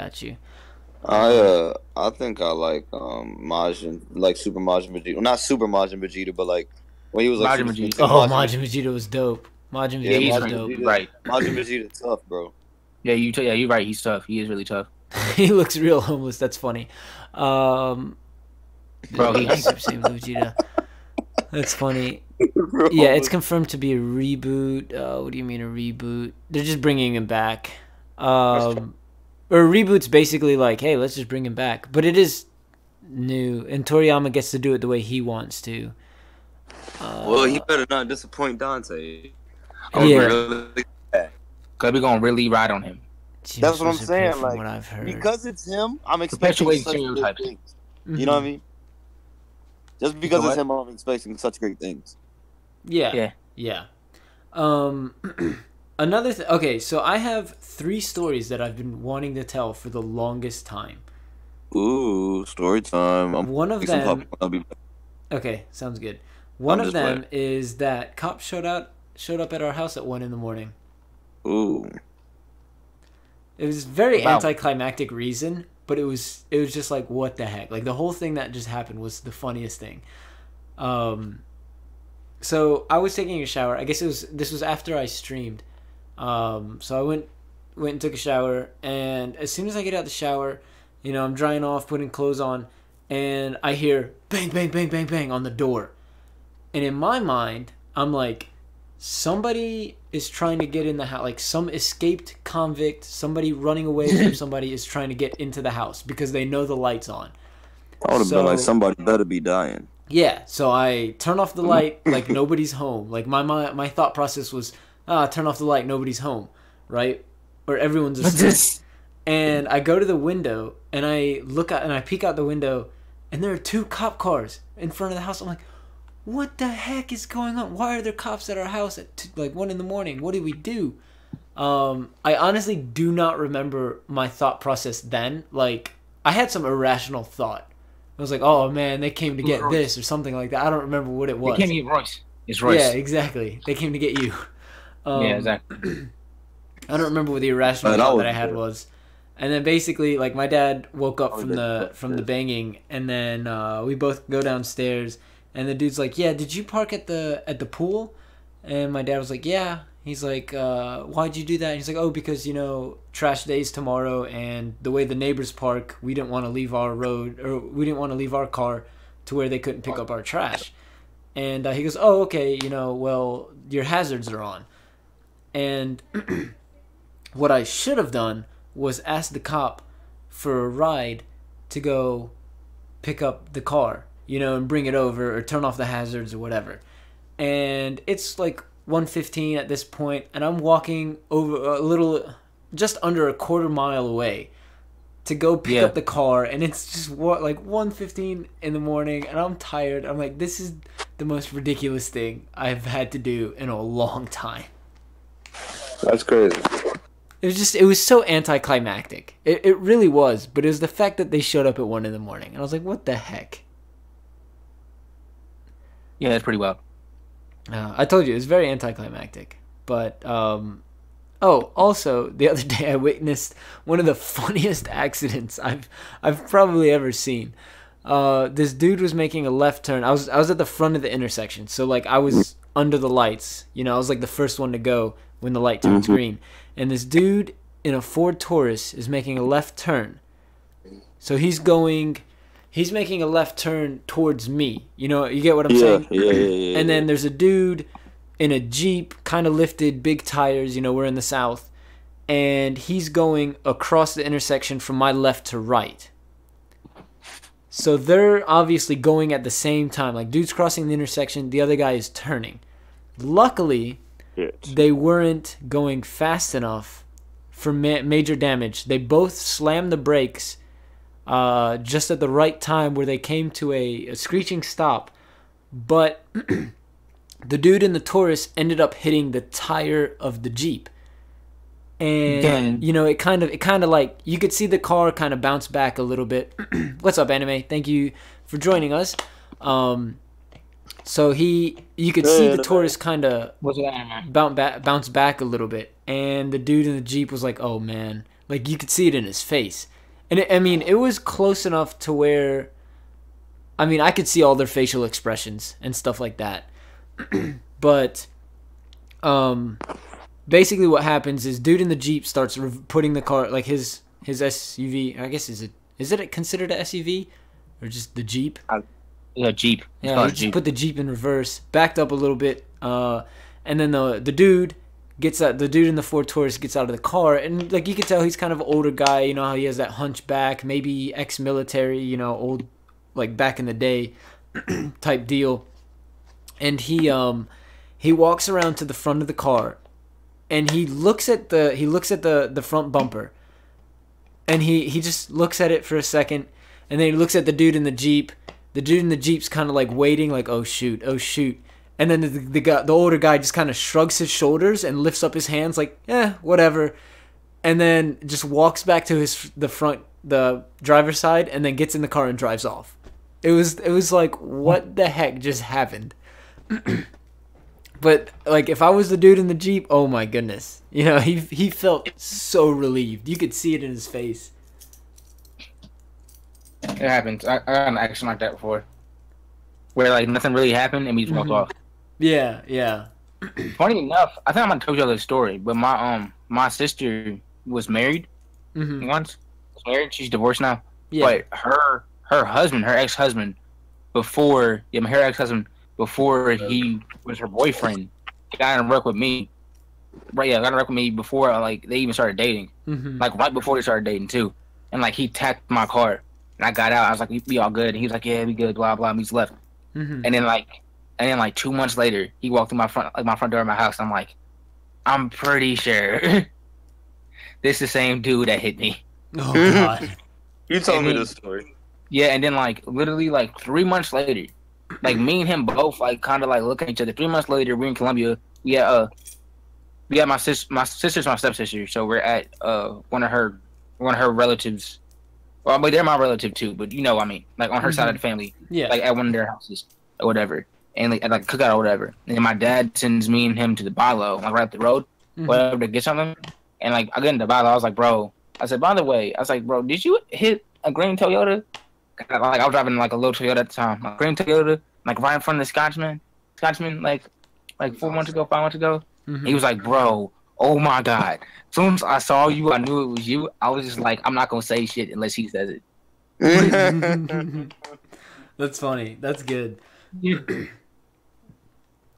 think I like Majin, like Super Majin Vegeta. Well, not Super Majin Vegeta, but like when he was like Majin Super Vegeta. Super Oh, Majin Vegeta was dope. Majin Yeah, Vegeta was Majin dope. Vegeta, Right. Majin Vegeta tough, bro. Yeah, you're right. He's tough. He is really tough. He looks real homeless. That's funny. Bro, he Super Saiyan Blue Vegeta. That's funny. Yeah, it's confirmed to be a reboot. What do you mean a reboot? They're just bringing him back. Or a reboot's basically like, hey, let's just bring him back. But it is new, and Toriyama gets to do it the way he wants to. Well, he better not disappoint Dante. Yeah. Really, Cause we're gonna really ride on him. that's what I'm saying. From Like, what I've heard. because it's him, I'm expecting Perpetuate such great stereotypes. things. You know what I mean? Just because it's him, I'm expecting such great things. Yeah. Another okay, so I have 3 stories that I've been wanting to tell for the longest time. Ooh, story time. One of some them. popcorn. I'll be back. Okay, sounds good. One I'm of just them playing. is that cops showed up at our house at 1 a.m. Ooh. It was a very Wow. anticlimactic reason, but it was just like, what the heck? Like, the whole thing that just happened was the funniest thing. So I was taking a shower. I guess this was after I streamed. So I went and took a shower, and as soon as I get out the shower, I'm drying off, putting clothes on, and I hear bang, bang, bang, bang, bang on the door. And in my mind, I'm like, somebody is trying to get in the house. Like, some escaped convict, somebody running away from somebody is trying to get into the house because they know the light's on. I would have been like, So- somebody better be dying. Yeah, so I turn off the light like nobody's home. Like, my thought process was, turn off the light, nobody's home, right? Or everyone's asleep. And I go to the window and I look out and I peek out the window, and there are 2 cop cars in front of the house. I'm like, what the heck is going on? Why are there cops at our house at 1 a.m? What did we do? I honestly do not remember my thought process then. Like, I had some irrational thought. I was like, oh man, they came to get this or something like that. I don't remember what it was. They can't get Royce. It's Royce. Yeah, exactly. They came to get you. Yeah, exactly. I don't remember what the irrational Man, I thought was that I had there. was. And then basically, like, my dad woke up I was from there. the banging, and then we both go downstairs, and the dude's like, yeah, did you park at the pool? And my dad was like, yeah. He's like, why'd you do that? And he's like, oh, because, trash day's tomorrow, and the way the neighbors park, we didn't want to leave our road, or we didn't want to leave our car to where they couldn't pick up our trash. And he goes, oh, okay, well, your hazards are on. And what I should have done was ask the cop for a ride to go pick up the car, and bring it over or turn off the hazards or whatever. And it's like 1:15 at this point, and I'm walking over just under a quarter mile away to go pick up the car, and it's just like 1:15 in the morning, and I'm tired. I'm like, this is the most ridiculous thing I've had to do in a long time. That's crazy. It was so anticlimactic. It really was, but it was the fact that they showed up at 1 a.m, and I was like, what the heck? Yeah, that's pretty wild. I told you, it was very anticlimactic. But, also, the other day I witnessed one of the funniest accidents I've probably ever seen. This dude was making a left turn. I was at the front of the intersection, so, like, I was under the lights. I was, like, the first one to go when the light turns green. And this dude in a Ford Taurus is making a left turn. So he's making a left turn towards me. You get what I'm saying? Yeah. And then there's a dude in a Jeep, kind of lifted, big tires, we're in the South. And he's going across the intersection from my left to right. So they're obviously going at the same time. Like, dude's crossing the intersection, the other guy is turning. Luckily, they weren't going fast enough for major damage. They both slammed the brakes just at the right time where they came to a screeching stop. But the dude in the Taurus ended up hitting the tire of the Jeep. And Dang. you know, it kind of like you could see the car kind of bounce back a little bit. What's up, Anime? Thank you for joining us. So you could see the Taurus kind of bounce back a little bit, and the dude in the Jeep was like, "Oh man!" Like you could see it in his face, and it was close enough to where, I mean, I could see all their facial expressions and stuff like that. But, basically what happens is dude in the Jeep starts putting the car, like his SUV, I guess is it considered a SUV or just the Jeep? Yeah, Jeep. Yeah, he just put the Jeep in reverse, backed up a little bit, and then the dude gets out. The dude in the Ford Taurus gets out of the car, and like you can tell, he's kind of an older guy. You know how he has that hunchback, maybe ex-military. You know, old, like back in the day, type deal. And he walks around to the front of the car, and he looks at the front bumper, and he just looks at it for a second, and then he looks at the dude in the Jeep. The dude in the Jeep's kind of like waiting, like, oh shoot. And then the older guy just kind of shrugs his shoulders and lifts up his hands like, whatever. And then just walks back to the driver's side, and then gets in the car and drives off. It was like, what the heck just happened? But like, if I was the dude in the Jeep, oh my goodness. You know, he felt so relieved. You could see it in his face. It happens. I got an action like that before, where like nothing really happened and we just walked off. Yeah. Funny enough, I think I might have told you the story, but my sister was married once. Was married. She's divorced now. Yeah. But her husband, her ex-husband, before he was her boyfriend, got in a wreck with me. Right, yeah, got in a wreck with me before like they even started dating. Like right before they started dating too, and like he tapped my car. And I got out. I was like, "We all good?" And he was like, "Yeah, we good." Blah blah. And we just left. And then like 2 months later, he walked through my front door of my house. And I'm like, I'm pretty sure this is the same dude that hit me. Oh God! You told me this story. Yeah, and then like literally like 3 months later, like me and him both like kind of like looking at each other. 3 months later, we're in Colombia. We got my sister's my stepsister. So we're at one of her relatives. Well, but they're my relative too, but you know what I mean, like on her side of the family, like at one of their houses or whatever, and like at like cookout or whatever. And then my dad sends me and him to the Bilo, like right up the road, whatever, to get something. And like I get in the Bilo, I was like, bro, I said, by the way, I was like, bro, did you hit a green Toyota? Like I was driving like a little Toyota at the time, like green Toyota, like right in front of the Scotchman, like 4 months ago, 5 months ago. He was like, bro, oh my God. As soon as I saw you, I knew it was you. I was just like, I'm not going to say shit unless he says it. That's funny. That's good.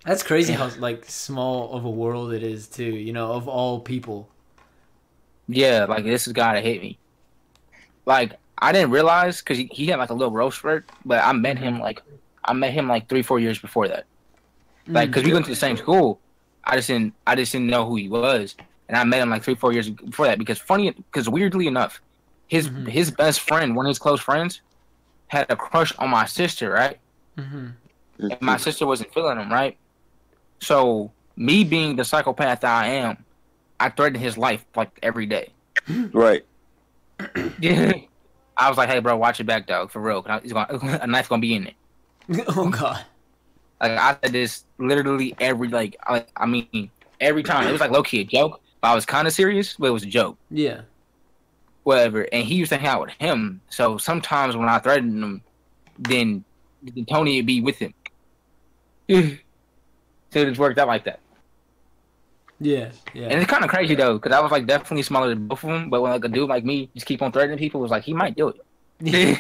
That's crazy how like small of a world it is too, you know, of all people. Yeah, like this is the guy that hit me. Like I didn't realize because he had like a little roast spurt, but I met him like 3-4 years before that. Like because we went to the same school. I just didn't know who he was. And I met him like 3-4 years before that because weirdly enough, his best friend, one of his close friends, had a crush on my sister, right? And my sister wasn't feeling him, right? So me being the psychopath that I am, I threatened his life like every day. Right. Yeah. I was like, hey, bro, watch your back, dog, for real. A knife's gonna be in it. Oh God. Like I said this literally every every time. It was like low key a joke. I was kind of serious, but it was a joke. Yeah. Whatever. And he used to hang out with him. So sometimes when I threatened him, then Tony would be with him. So it just worked out like that. Yeah. And it's kind of crazy, though, because I was, like, definitely smaller than both of them. But when, like, a dude like me just keep on threatening people, it was like, he might do it. Yeah.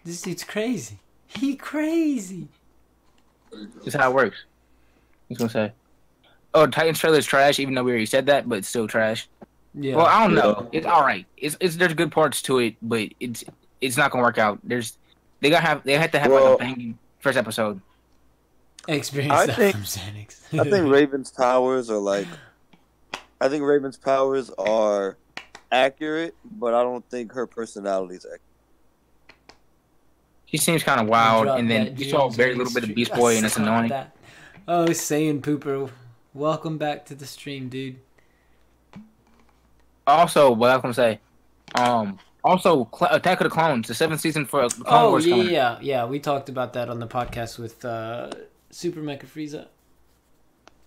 This dude's crazy. He crazy. That's how it works. I was going to say. Oh, Titan's trailer is trash, even though we already said that, but it's still trash. Yeah. Well, I don't know. It's all right. There's good parts to it, but it's not gonna work out. They had to have like a banging first episode. Experience that from Xanax. I think Raven's powers are accurate, but I don't think her personality is accurate. She seems kind of wild, and then you saw very little bit of Beast Boy, and it's annoying. Oh, Saiyan Pooper, welcome back to the stream, dude. Also, what I was gonna say, also Attack of the Clones, the 7th season for the Clone Oh Wars coming. yeah. We talked about that on the podcast with Super Mecha Frieza.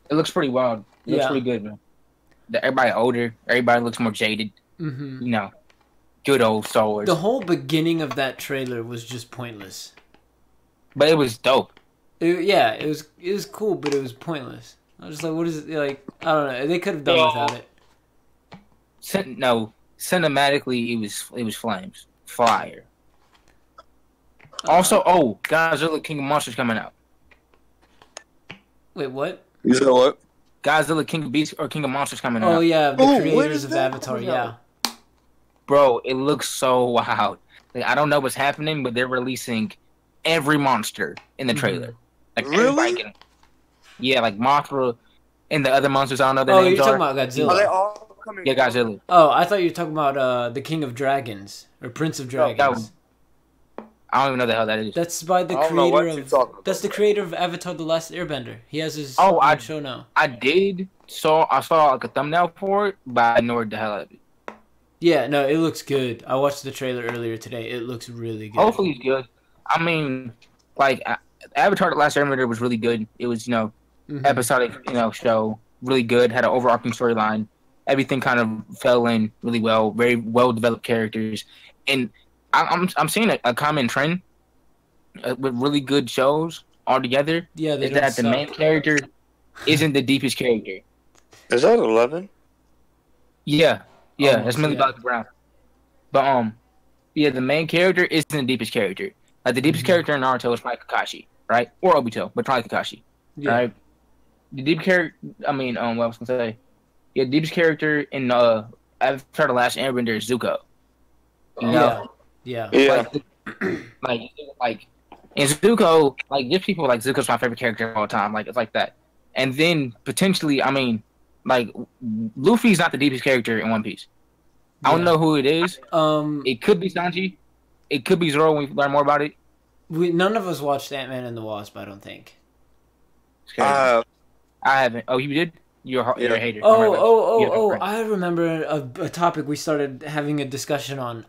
It looks pretty wild. It looks Yeah. pretty good, man. Everybody older. Everybody looks more jaded. Mm-hmm. You know, good old Star Wars. The whole beginning of that trailer was just pointless. But it was dope. It was cool, but it was pointless. I was just like, what is it like? I don't know. They could have done without it. Cinematically, it was flames, fire. Also, Godzilla King of Monsters coming out. Wait, what? You said what? Godzilla King of Beasts or King of Monsters coming Oh out. yeah, the when creators is of that Avatar. coming Yeah. out? Bro, it looks so wild. Like, I don't know what's happening, but they're releasing every monster in the trailer. Like Really? everybody can, yeah, like Mothra and the other monsters. I don't know their Oh, names you're talking are. about Are they Godzilla. all coming? Yeah, Godzilla. Oh, I thought you were talking about the King of Dragons or Prince of Dragons. I don't even know the hell that is. That's by the I don't know what creator you're of. talking about. That's the creator of Avatar: The Last Airbender. He has his Oh, own show now. I saw like a thumbnail for it, but I ignored the hell out of it. Yeah, no, it looks good. I watched the trailer earlier today. It looks really good. Hopefully it's good. I mean, like Avatar: The Last Airbender was really good. It was Mhm. episodic show, really good. Had an overarching storyline. Everything kind of fell in really well. Very well developed characters, and I'm seeing a common trend with really good shows altogether. Yeah, they Is don't that the suck. main character isn't the deepest character? Is that 11? Yeah, Almost, that's Millie yeah. Bobby Brown. But yeah, the main character isn't the deepest character. Like the deepest Mhm. character in Naruto is probably Kakashi, right? Or Obito, but probably Kakashi, Yeah. right? The deep character, what I was gonna say, yeah, the deepest character in Avatar: The Last Airbender is Zuko. You know, Yeah. Yeah. like, and Zuko, like, there's people like Zuko's my favorite character of all time. Like, it's like that. And then potentially, like, Luffy's not the deepest character in One Piece. I don't Yeah. know who it is. It could be Sanji. It could be Zoro when we learn more about it. None of us watched Ant-Man and the Wasp, I don't think. It's crazy. I haven't. Oh, you did? You're a hater. Don't worry about it. You have a friend. I remember a topic we started having a discussion on.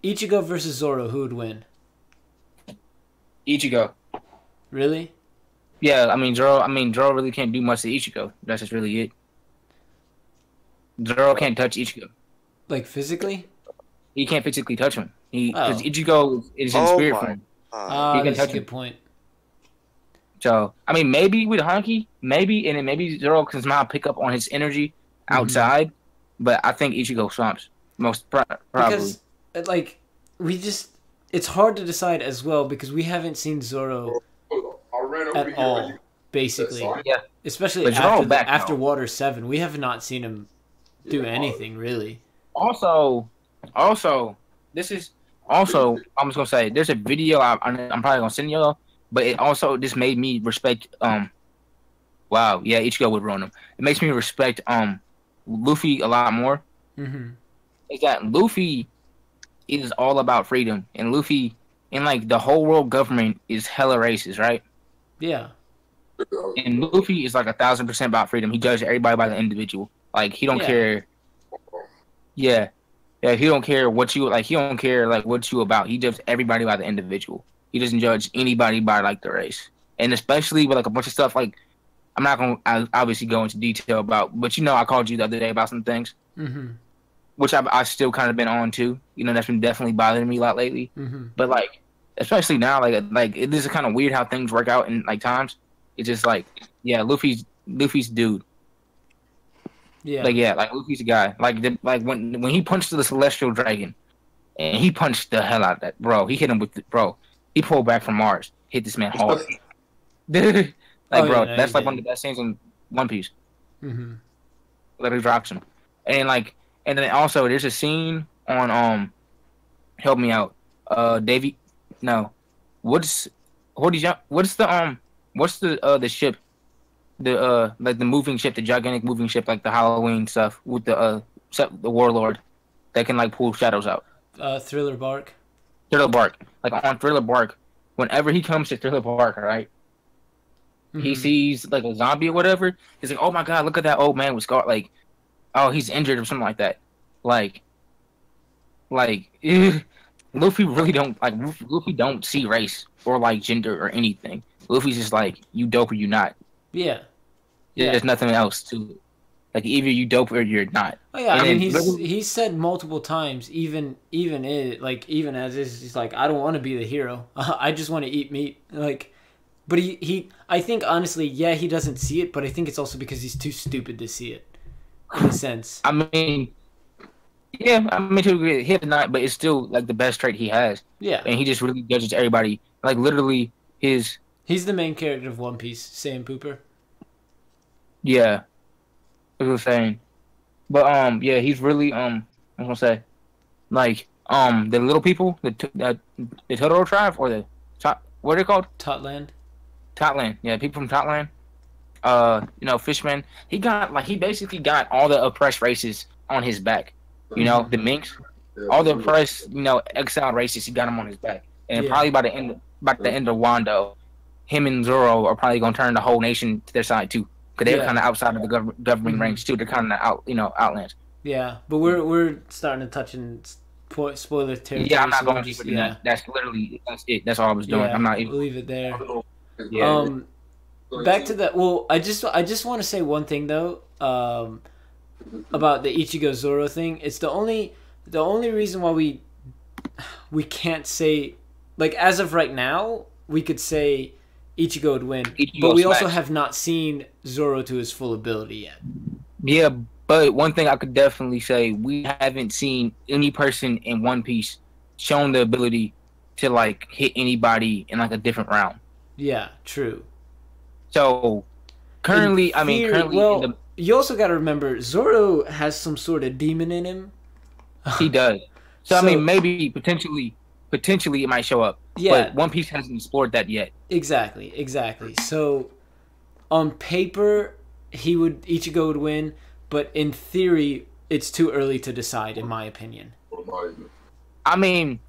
Ichigo versus Zoro, who would win? Ichigo. Really? Yeah, Zoro really can't do much to Ichigo. That's just really it. Zoro can't touch Ichigo. Like physically? He can't physically touch him. Because Oh. Ichigo is in Oh spirit my form. Ah, You can that's a touch good him. point. So, maybe with Hanky, and then maybe Zoro can somehow pick up on his energy outside. But I think Ichigo swamps probably. Because, like, it's hard to decide as well because we haven't seen Zoro I ran over at here. all, basically. Yeah. Especially But Zoro after, back after now. Water 7. We have not seen him do anything, really. Also, this is also. I'm just gonna say, there's a video I'm probably gonna send y'all, but it also just made me respect. Wow, yeah, Ichigo would run him. It makes me respect Luffy a lot more. Mm-hmm. Is that Luffy is all about freedom, and Luffy and like the whole world government is hella racist, right? Yeah. And Luffy is like 1,000% about freedom. He judges everybody by the individual. Like he don't Yeah. care. Yeah. He don't care what you like. He don't care like what you about. He judges everybody by the individual. He doesn't judge anybody by like the race. And especially with like a bunch of stuff like I'm not gonna obviously go into detail about, but I called you the other day about some things, Mm-hmm. which I've still kind of been on too. That's been definitely bothering me a lot lately. Mm-hmm. But like, especially now, like it is kind of weird how things work out in like times. It's just like, yeah, Luffy's dude. Yeah. Like Luffy's a guy. Like when he punched the Celestial Dragon, and he punched the hell out of that bro. He hit him with He pulled back from Mars, hit this man hard. Like Oh, bro, yeah, no, that's he like did. one of the best scenes in One Piece. Mm-hmm. Like he drops him, and then also there's a scene on help me out, Davey. No, what's the ship, like the moving ship, the gigantic moving ship, like the Halloween stuff with the warlord that can like pull shadows out. Thriller Bark. Thriller Bark, like on Thriller Bark, whenever he comes to Thriller Bark, right? he sees like a zombie or whatever, he's like, oh my god, look at that old man with scar, like, oh, he's injured or something like that. Like Luffy really don't like Luffy don't see race or like gender or anything. Luffy's just like, you dope or you not. Yeah. There's nothing else to it. Like either you dope or you're not. Oh yeah, And I mean then he's said multiple times, even even as is, he's like, I don't want to be the hero. I just want to eat meat. Like, but he I think honestly, yeah, he doesn't see it, but I think it's also because he's too stupid to see it. In a sense. I mean, yeah, I mean to agree, him not, but it's still like the best trait he has. Yeah. And he just really judges everybody. Like literally his. He's the main character of One Piece, Saiyan Pooper. Yeah. What was I saying? But yeah, he's really I was gonna say, like the little people, the Totoro tribe or the what are they called? Totland. Totland. Yeah, people from Totland. You know, Fishman. He basically got all the oppressed races on his back. You know, the Minks, all the oppressed, you know, exiled races. He got them on his back, and probably by the end of Wando, him and Zoro are probably gonna turn the whole nation to their side too, because they're kind of outside of the governing range too. They're kind of out, you know, outlands. Yeah, but we're starting to touch in spoiler territory. Yeah, I'm not so going deeper than that. That's it. That's all I was doing. Yeah, I'm not even. We'll leave it there. Yeah. Back to that. Well, I just want to say one thing though. About the Ichigo Zoro thing. It's the only reason why we can't say, like, as of right now, we could say Ichigo would win, but we also have not seen Zoro to his full ability yet. Yeah, but one thing I could definitely say, we haven't seen any person in One Piece shown the ability to like hit anybody in like a different round. Yeah, true. So currently, well, you also got to remember Zoro has some sort of demon in him. He does. So I mean, maybe potentially it might show up. Yeah. But One Piece hasn't explored that yet. Exactly. So on paper, Ichigo would win, but in theory, it's too early to decide, in my opinion. I mean,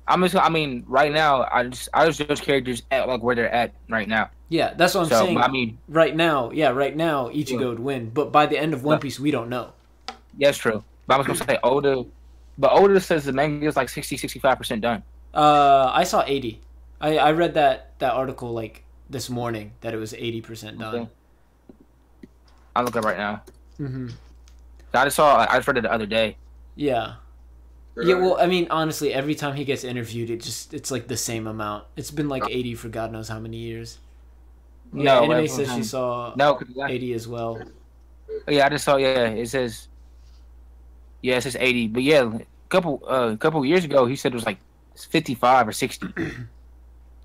right now, I just judge characters at like where they're at right now. Yeah, that's what I'm saying. I mean, right now, Ichigo would win, but by the end of One Piece, we don't know. Yeah, that's true. But I was gonna say Oda says the manga is like 60-65% done. I saw 80. I read that article like this morning that it was 80% done. Okay. I'll look up right now. Mm-hmm. I just read it the other day. Yeah. Yeah, well, I mean, honestly, every time he gets interviewed, it's like the same amount. It's been like 80 for God knows how many years. Yeah, Anime says she saw 80 as well. Yeah, I just saw. Yeah, it says 80. But yeah, a couple years ago, he said it was like 55 or 60.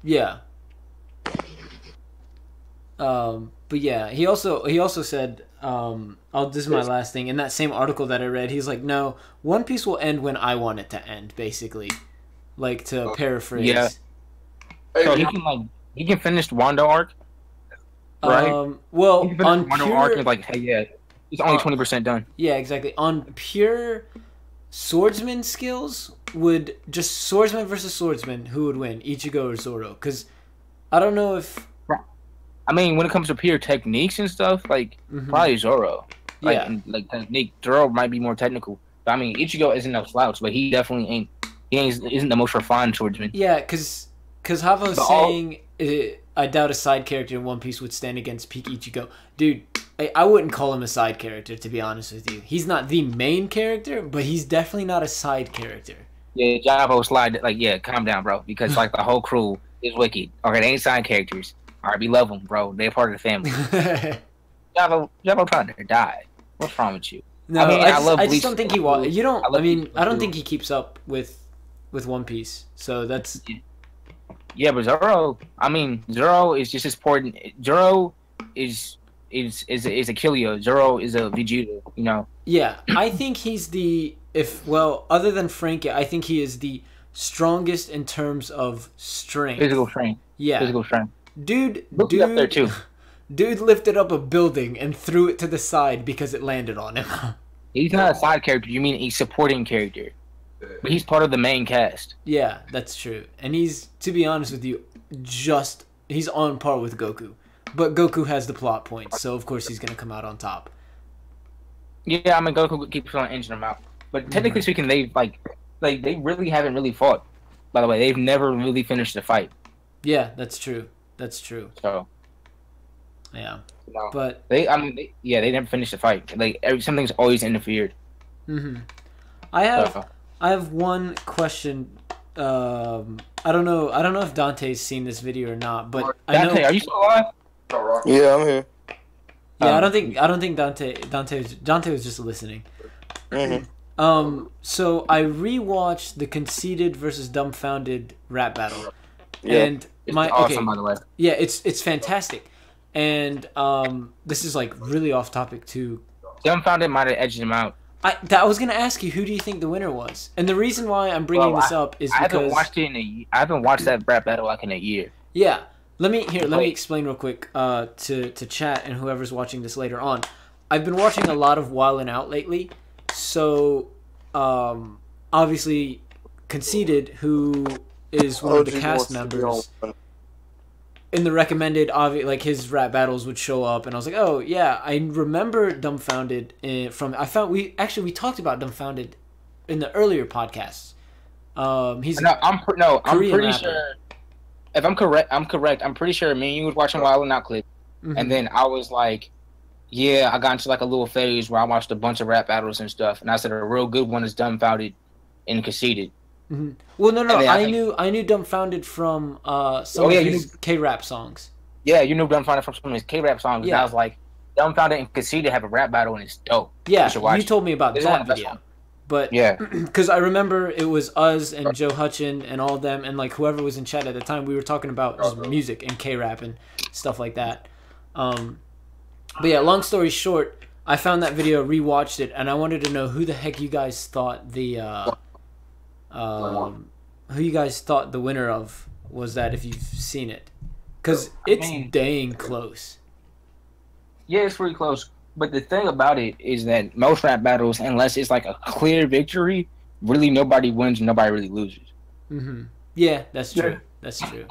Yeah. But yeah, he also said, this is my last thing. In that same article that I read, he's like, no, One Piece will end when I want it to end, basically. Like, to paraphrase. Yeah. So he can finish the Wando arc, right? Well, on Wando arc is like, hey, yeah, it's only 20% done. Yeah, exactly. On pure swordsman skills, swordsman versus swordsman, who would win, Ichigo or Zoro? Because I don't know if... I mean, when it comes to pure techniques and stuff, like, probably Zoro. Like, yeah. Like, technique, Zoro might be more technical. But, I mean, Ichigo isn't no slouch, but he definitely isn't the most refined swordsman. Yeah, because Havo's saying, I doubt a side character in One Piece would stand against peak Ichigo. Dude, I wouldn't call him a side character, to be honest with you. He's not the main character, but he's definitely not a side character. Yeah, Javo slide, like, yeah, calm down, bro. Because, like, the whole crew is wicked. Okay, they ain't side characters. All right, we love them, bro. They're part of the family. Javo trying to die. What's wrong with you? No, I just don't think he was. You don't. I don't think he keeps up with One Piece. So that's. Yeah, but Zoro. I mean, Zoro is just as important. Zoro is a Killua. Zoro is a Vegeta. You know. Yeah, I think he's other than Frankie, I think he is the strongest in terms of strength. Physical strength. Yeah. Physical strength. Dude up there too. Dude lifted up a building and threw it to the side because it landed on him. He's not a side character. You mean a supporting character? But he's part of the main cast. Yeah, that's true. And he's, to be honest with you, he's on par with Goku. But Goku has the plot points, so of course he's gonna come out on top. Yeah, I mean Goku keeps on inching them out. But technically speaking, they've they really haven't really fought. By the way, they've never really finished the fight. Yeah, that's true. That's true. So Yeah, no. but they never finished the fight. Like something's always interfered. I have one question. I don't know if Dante's seen this video or not, but Dante, I know. are you still alive? Yeah, I'm here. Yeah, I don't think Dante was just listening. So I rewatched the Conceited versus Dumbfounded rap battle, and It's awesome, by the way. yeah, it's fantastic, and this is like really off topic too. Dumbfounded might have edged him out. I was gonna ask you, who do you think the winner was? And the reason why I'm bringing this up is because I haven't watched that rap battle like in a year. Yeah, let me explain real quick to chat and whoever's watching this later on. I've been watching a lot of Wildin' Out lately, so obviously Conceited, who is one of the cast members. In the recommended, like his rap battles would show up, and I was like, oh yeah, I remember Dumbfounded from. We talked about Dumbfounded in the earlier podcasts. I'm pretty sure. If I'm correct, I'm pretty sure me and you was watching Wild 'N Out clip, and then I was like, yeah, I got into like a little phase where I watched a bunch of rap battles and stuff, and I said a real good one is Dumbfounded and Conceited. Well, no, I knew Dumbfounded from some of his K-rap songs. Yeah, you knew Dumbfounded from some of his K-rap songs. Yeah. And I was like, Dumbfounded and Conceited have a rap battle and it's dope. Yeah, you told me about that video. But yeah, because I remember it was us and Joe Hutchin and all of them, and like whoever was in chat at the time, we were talking about just music and K-rap and stuff like that. But yeah, long story short, I found that video, rewatched it, and I wanted to know who the heck you guys thought the winner of was, that if you've seen it, because it's dang close. Yeah, it's pretty close. But the thing about it is that most rap battles, unless it's like a clear victory, really nobody wins and nobody really loses. Yeah, that's true. That's true.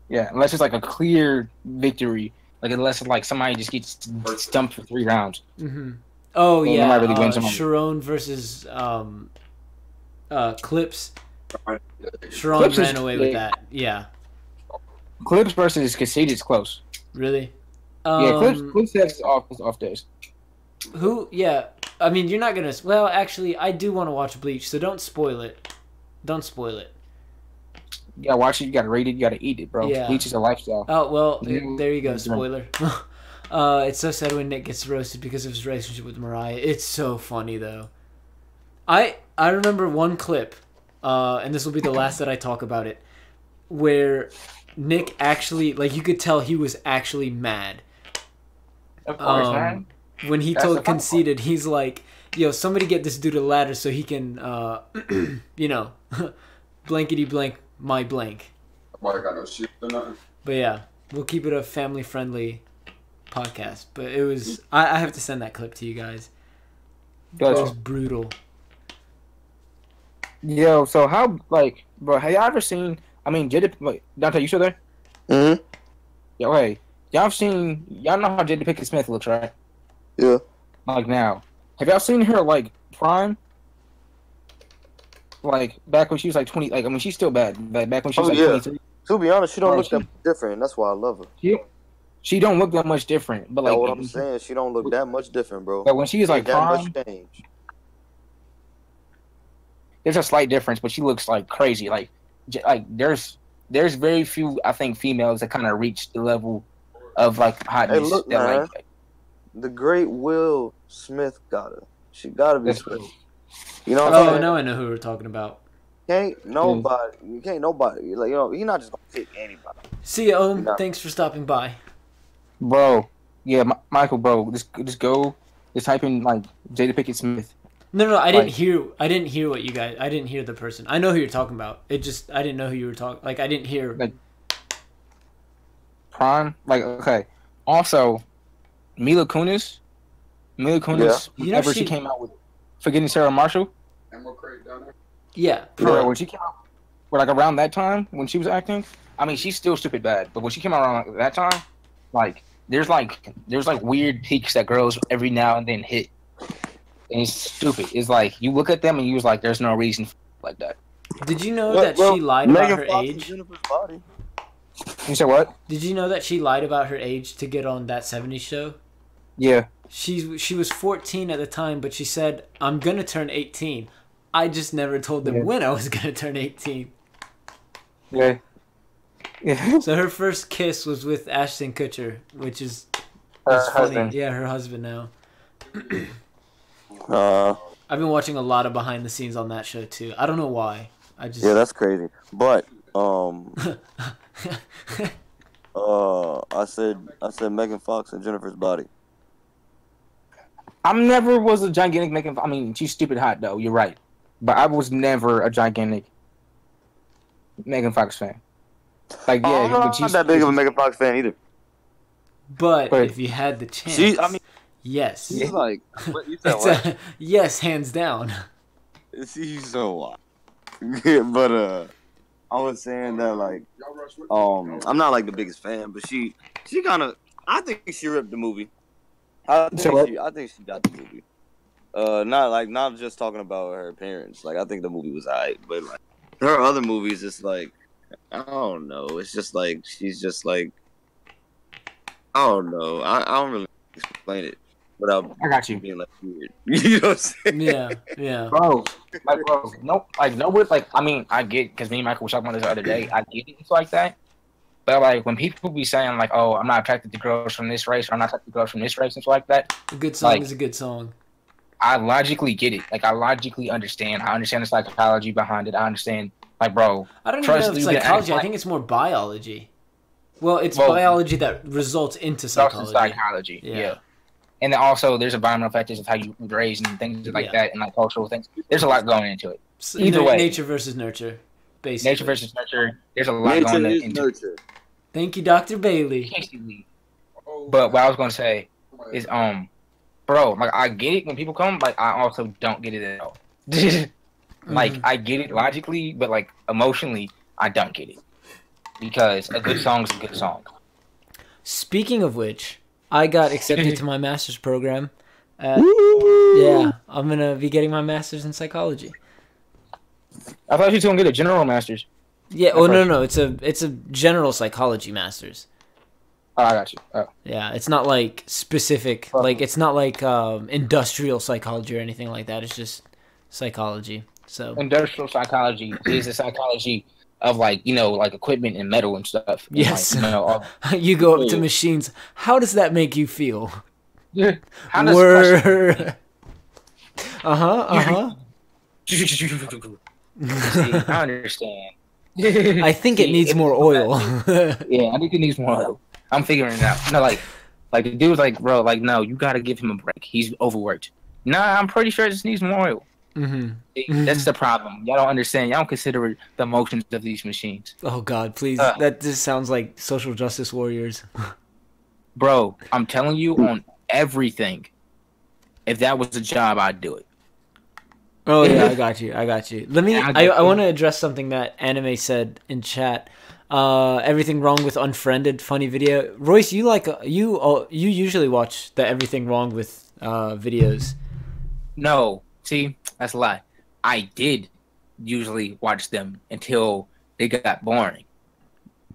Yeah, unless it's like a clear victory, like unless it's like somebody just gets stumped for 3 rounds. Oh yeah, nobody really wins. Sharon versus Clips. Sharon ran away with that. Yeah. Clips versus Conceited is close. Really? Yeah, Clips has off days. Who? Yeah. I mean, you're not gonna. Well, actually, I do want to watch Bleach, so don't spoil it. Don't spoil it. You gotta watch it. You gotta rate it. You gotta eat it, bro. Yeah. Bleach is a lifestyle. Oh well, there you go. Spoiler. It's so sad when Nick gets roasted because of his relationship with Mariah. It's so funny though. I remember one clip, and this will be the last that I talk about it, where Nick actually, like, you could tell he was actually mad. Of course, man. When he told Conceited, he's like, yo, somebody get this dude a ladder so he can, blankety blank my blank. Nobody got no shit or nothing. But yeah, we'll keep it a family-friendly podcast. But it was, I have to send that clip to you guys. It was brutal. Yo, so how, like, bro, have y'all ever seen, I mean, Dante, you still there? Yo, hey, y'all know how Jada Pinkett Smith looks, right? Yeah. Like now. Have y'all seen her, like, prime? Like, back when she was, like, 20, like, I mean, she's still bad. Like, back when she was, 23. To be honest, she don't look that different. That's why I love her. She don't look that much different. But, like, what I'm saying, she don't look that much different, bro. But when she was, like, prime, that much change. There's a slight difference, but she looks, like, crazy. Like there's very few, I think, females that kind of reach the level of, like, hotness. Hey, look, man. The great Will Smith got her. She gotta be Smith. You know what I'm saying? Now I know who we're talking about. Can't nobody. Like, you're not just gonna pick anybody. See you, thanks for stopping by. Bro, yeah, Michael, bro, just go, just type in, like, Jada Pinkett Smith. No, I didn't hear what you guys. I didn't hear the person. I know who you're talking about. I didn't know who you were talking. Like, I didn't hear. Like, prime. Like, okay. Also, Mila Kunis. Whenever she came out with Forgetting Sarah Marshall. Emerald Crate down there. Yeah. When she came out, like around that time when she was acting, I mean, she's still stupid bad. But when she came out around that time, Like there's like weird peaks that girls every now and then hit, and it's stupid. It's like you look at them and you was like, there's no reason like that. Did you know that she lied about her Fox and age? Jennifer's Body. You said what? Did you know that she lied about her age to get on That 70s Show? Yeah. She was 14 at the time, but she said, I'm gonna turn 18. I just never told them Yeah. when I was gonna turn 18. Yeah. Yeah. So her first kiss was with Ashton Kutcher, which is Her it's funny. husband. Yeah, her husband now. Uh, I've been watching a lot of behind the scenes on that show too. I don't know why. I just yeah, that's crazy. But I said Megan Fox and Jennifer's Body. I never was a gigantic Megan. I mean, she's stupid hot though. You're right, but I was never a gigantic Megan Fox fan. Like, yeah, I'm not that big of a Megan Fox fan either. But But- if you had the chance, yes. She's like, what you said? It's What? yes, hands down. She's so wild. But I was saying that like, I'm not like the biggest fan, but she kind of, I think she ripped the movie. I think she got the movie. Not just talking about her parents. Like, I think the movie was alright, but like her other movies, it's like, I don't know. It's just like she's just like, I don't know. I don't really explain it without I got you. being like weird. You know what I'm saying? Yeah. Bro, I mean, I get, because me and Michael were talking about this the other day, I get it, it's like that, but like, when people be saying like, oh, I'm not attracted to girls from this race, or I'm not attracted to girls from this race, and stuff like that, A good song Like- is a good song. I logically get it. Like, I logically understand. I understand the psychology behind it. I understand, like, bro, I don't even trust know if it's you to psychology. act I like- think it's more biology. Well, it's Well, biology that results into psychology. psychology. Yeah. And then also, there's environmental factors of how you were raised and things like Yeah. that, and like cultural things. There's a lot going into it. So, Either way. nature versus nurture, basically. Nature versus nurture. There's a lot Nature going is into nurture. Thank you, Dr. Bailey. it. But what I was gonna say is, bro, like, I get it when people come, like, I also don't get it at all. Like, Mhm. I get it logically, but like emotionally, I don't get it, because a good song is a good song. Speaking of which, I got accepted to my master's program. Yeah, I'm gonna be getting my master's in psychology. I thought you were gonna get a general master's. Yeah. Oh no, it's a general psychology master's. Oh, I got you. Oh. Yeah, it's not like specific, like it's not like industrial psychology or anything like that. It's just psychology. So Industrial psychology is the psychology of, like, you know, like equipment and metal and stuff. And, Yes. like, you know, all, you go up to machines. How does that make you feel? how does Word. See, I understand. I think it See, needs if- more oil. Yeah, I think it needs more oil. I'm figuring it out. No, like the dude was like, bro, like, no, you gotta give him a break. He's overworked. Nah, I'm pretty sure it just needs more oil. hmm See, that's the problem. Y'all don't understand. Y'all don't consider the motions of these machines. Oh God, please! Uh. That just sounds like social justice warriors. Bro, I'm telling you, on everything, if that was a job, I'd do it. Oh yeah, I got you. Let me. Yeah, I I get want to address something that Anime said in chat. Everything wrong with Unfriended funny video. Royce, you you usually watch the Everything Wrong with videos. No, see, that's a lie. I did usually watch them until they got boring.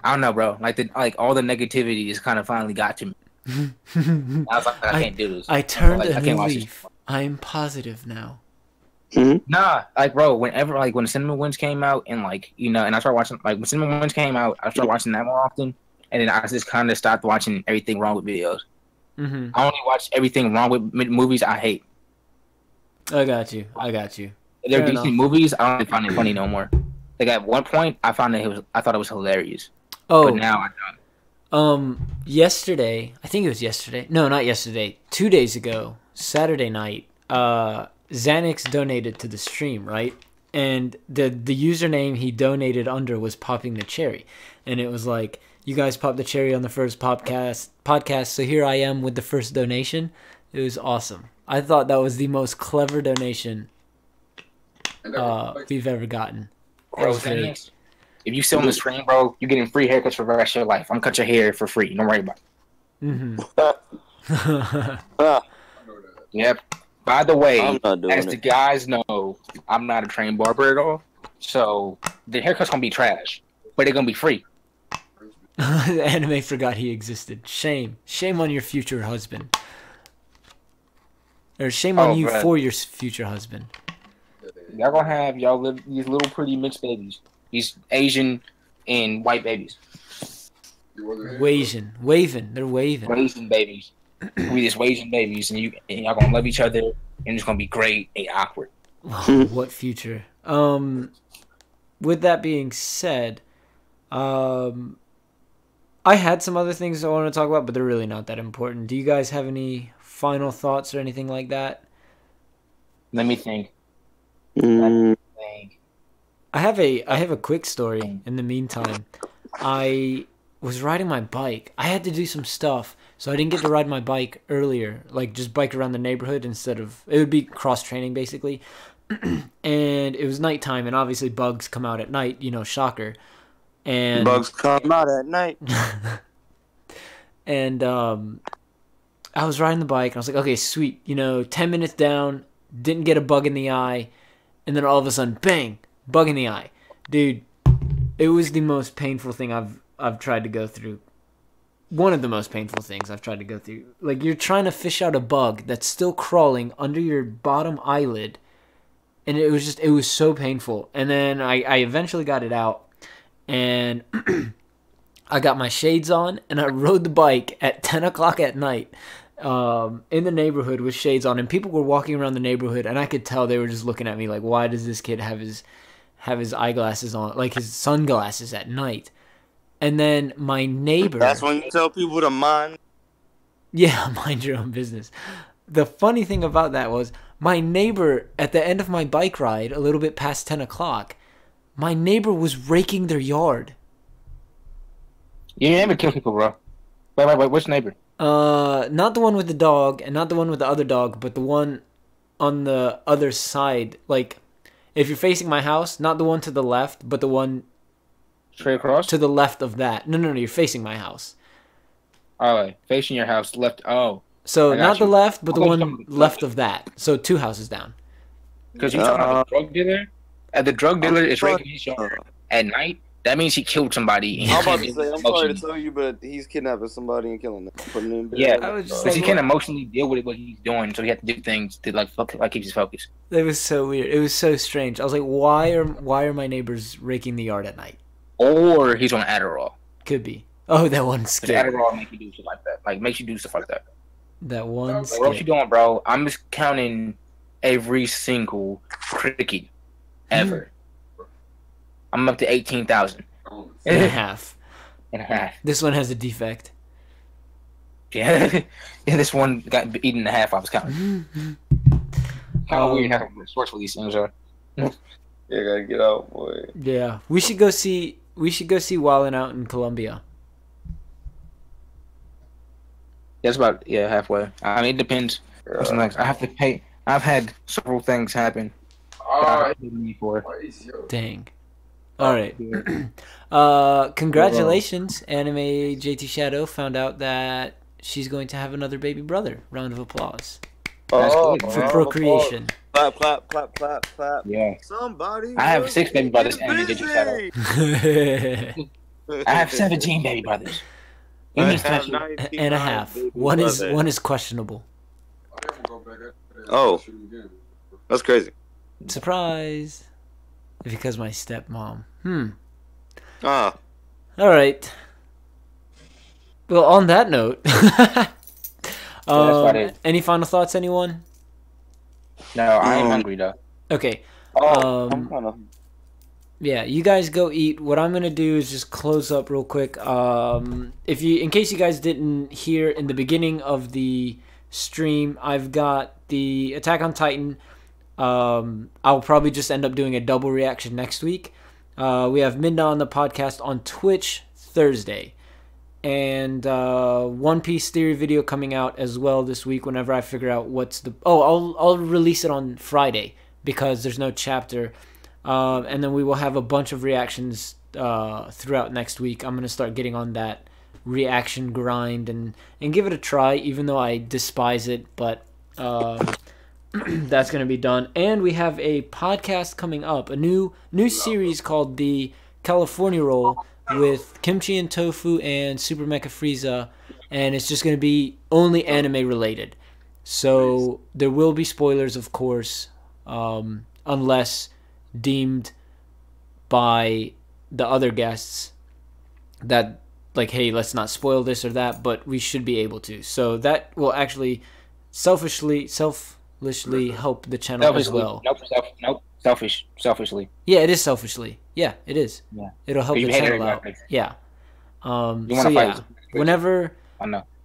I don't know, bro. Like all the negativity just kind of finally got to me. I was like, I can't do this. I turned Like, a I new can't watch this. leaf. I'm positive now. Nah, like, bro, whenever, like, when Cinnamon Winds came out, and, like, you know, and I started watching, like, when Cinnamon Winds came out, I started watching that more often, and then I just kind of stopped watching Everything Wrong with videos. hmm I only watch Everything Wrong with movies I hate. I got you. If they're Fair decent enough. movies, I don't find it funny no more. Like, at one point, I thought it was hilarious, Oh, but now I don't. yesterday, I think it was yesterday. No, not yesterday. 2 days ago, Saturday night, Xanax donated to the stream, right? And the username he donated under was Popping the Cherry. And it was like, you guys popped the cherry on the first podcast, so here I am with the first donation. It was awesome. I thought that was the most clever donation we've ever gotten. It Bro, was great. Xanax, if you sit on the screen, bro, you're getting free haircuts for the rest of your life. I'm gonna cut your hair for free. Don't worry about it. Mm-hmm. I know that. Yep. By the way, I'm not doing as the guys know, I'm not a trained barber at all. So the haircut's gonna be trash, but they're gonna be free. The anime forgot he existed. Shame. Shame on your future husband. Or shame on you bruh. for your future husband. Y'all gonna have these little pretty mixed babies. These Asian and white babies. You wasn't here, Waving. They're waving. Asian babies. We just Asian babies, and y'all gonna love each other, and it's gonna be great and awkward. What future? With that being said, I had some other things I want to talk about, but they're really not that important. Do you guys have any final thoughts or anything like that? Let me think. Mm, I have a quick story in the meantime. I was riding my bike. I had to do some stuff, so I didn't get to ride my bike earlier, like just bike around the neighborhood instead of, it would be cross training basically. And it was nighttime, and obviously bugs come out at night, shocker. And bugs come out at night. and I was riding the bike, and I was like, okay, sweet, 10 minutes down, didn't get a bug in the eye, and then all of a sudden, bang, bug in the eye. Dude, it was the most painful thing I've tried to go through. One of the most painful things I've tried to go through. Like, you're trying to fish out a bug that's still crawling under your bottom eyelid, and it was so painful. And then I eventually got it out, and I got my shades on, and I rode the bike at 10 o'clock at night in the neighborhood with shades on, and people were walking around the neighborhood, and I could tell they were just looking at me like, why does this kid have his eyeglasses on, like his sunglasses at night? And then my neighbor... That's when you tell people to mind. Yeah, mind your own business. The funny thing about that was my neighbor, at the end of my bike ride, a little bit past 10 o'clock, my neighbor was raking their yard. You never kill people, bro. Wait. Which neighbor? Not the one with the dog, and not the one with the other dog, but the one on the other side. Like, if you're facing my house, not the one to the left, but the one straight across to the left of that. No, you're facing my house. All right, facing your house, left. Oh, so not the left, but the one left left of that. So 2 houses down. Because you're talking about the drug dealer. The drug dealer is raking his yard at night. That means he killed somebody. And I'm about to say, I'm sorry to tell you, but he's kidnapping somebody and killing them. Putting them in bed. Yeah, I was just because like, he can't emotionally deal with what he's doing, so he had to do things to like keep his focus. It was so weird. It was so strange. I was like, why are my neighbors raking the yard at night? Or he's on Adderall. Could be. Oh, that one's scary. Adderall makes you do stuff like that. Like makes you do stuff like that. That one's Like, what you doing, bro? I'm just counting every single cricket ever. I'm up to 18,000. and a half. And a half. This one has a defect. Yeah. Yeah, this one got eaten in half. I was counting. How weird how sorts of these things are. Yeah, gotta get out, boy. Yeah, we should go see Wildin' Out in Colombia. That's about halfway. I mean, it depends. Sometimes I have to pay. I've had several things happen. Dang. All right. Congratulations, Anime JT Shadow found out that she's going to have another baby brother. Round of applause Oh, for procreation. Clap, clap, clap, clap, clap. Yeah. Somebody. I have 6 baby brothers, Anime JT Shadow. I have 17 baby brothers. I have 19 and a half. baby One brothers. is questionable. Oh. That's crazy. Surprise. Because my stepmom. Ah. All right. Well, on that note, any final thoughts, anyone? No, I am hungry though. Okay. I'm kind of. Yeah, you guys go eat. What I'm gonna do is just close up real quick. In case you guys didn't hear in the beginning of the stream, I've got the Attack on Titan. I'll probably just end up doing a double reaction next week. We have Minda on the podcast on Twitch Thursday, and One Piece theory video coming out as well this week. Whenever I figure out what's the I'll release it on Friday because there's no chapter. And then we will have a bunch of reactions throughout next week. I'm going to start getting on that reaction grind and give it a try, even though I despise it. But that's going to be done. And we have a podcast coming up, a new series called the California Roll with Kimchi and Tofu and Super Mecha Frieza, and it's just going to be only anime related. So there will be spoilers, of course, unless deemed by the other guests that, like, hey, let's not spoil this or that, but we should be able to. So that will actually selfishly help the channel as well. Selfishly. Yeah, it is selfishly. Yeah, it is. Yeah. It'll help the channel out. Yeah. You want to fight?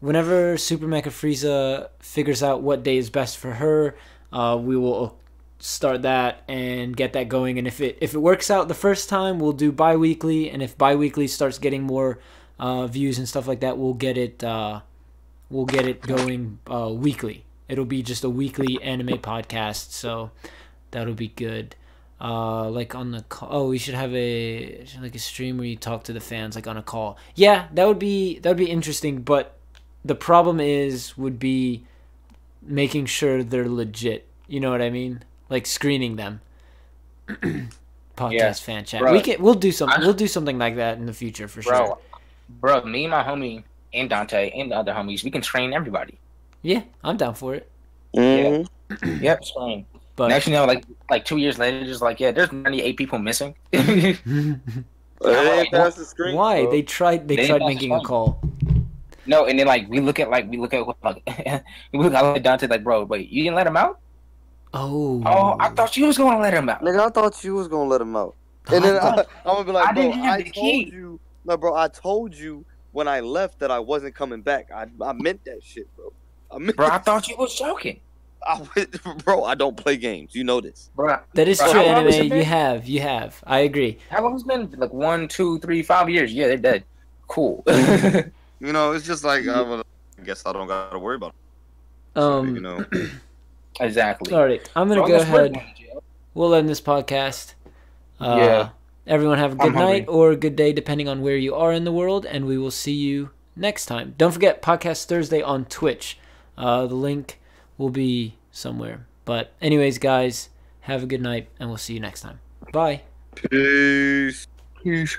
Whenever Super Mecha Frieza figures out what day is best for her, we will start that and get that going. And if it works out the first time, we'll do bi-weekly. And if bi-weekly starts getting more views and stuff like that, we'll get it going weekly. It'll be just a weekly anime podcast, so that'll be good. Like on the call, we should have a stream where you talk to the fans, like on a call. Yeah, that would be interesting. But the problem would be making sure they're legit. You know what I mean? Like screening them. Podcast fan chat. Bro, we'll do something. We'll do something like that in the future for sure. Bro, me and my homie and Dante and the other homies, we can train everybody. Yeah, I'm down for it. Mm-hmm. Yep, train. But next, you know, like 2 years later, just like, yeah, there's 98 people missing. They ain't past the screen. Why? Bro. They tried making a call. No, and then we look at we look at Dante like, bro, wait, you didn't let him out? Oh, I thought you was gonna let him out. Nigga, I thought you was gonna let him out. And then I'm gonna be like, bro, I told you. No, bro, I told you when I left that I wasn't coming back. I meant that shit, bro. I thought you was joking. Bro, I don't play games. You know this. Bro, that is true, anime. You have. I agree. How long has it been? Like 1, 2, 3, 5 years. Yeah, they're dead. Cool. You know, it's just like I guess I don't gotta worry about it. You know. Exactly. All right, I'm gonna go ahead. We'll end this podcast. Yeah. Everyone have a good night or a good day, depending on where you are in the world, and we will see you next time. Don't forget, Podcast Thursday on Twitch. The link will be somewhere. But anyways, guys, have a good night, and we'll see you next time. Bye. Peace. Peace.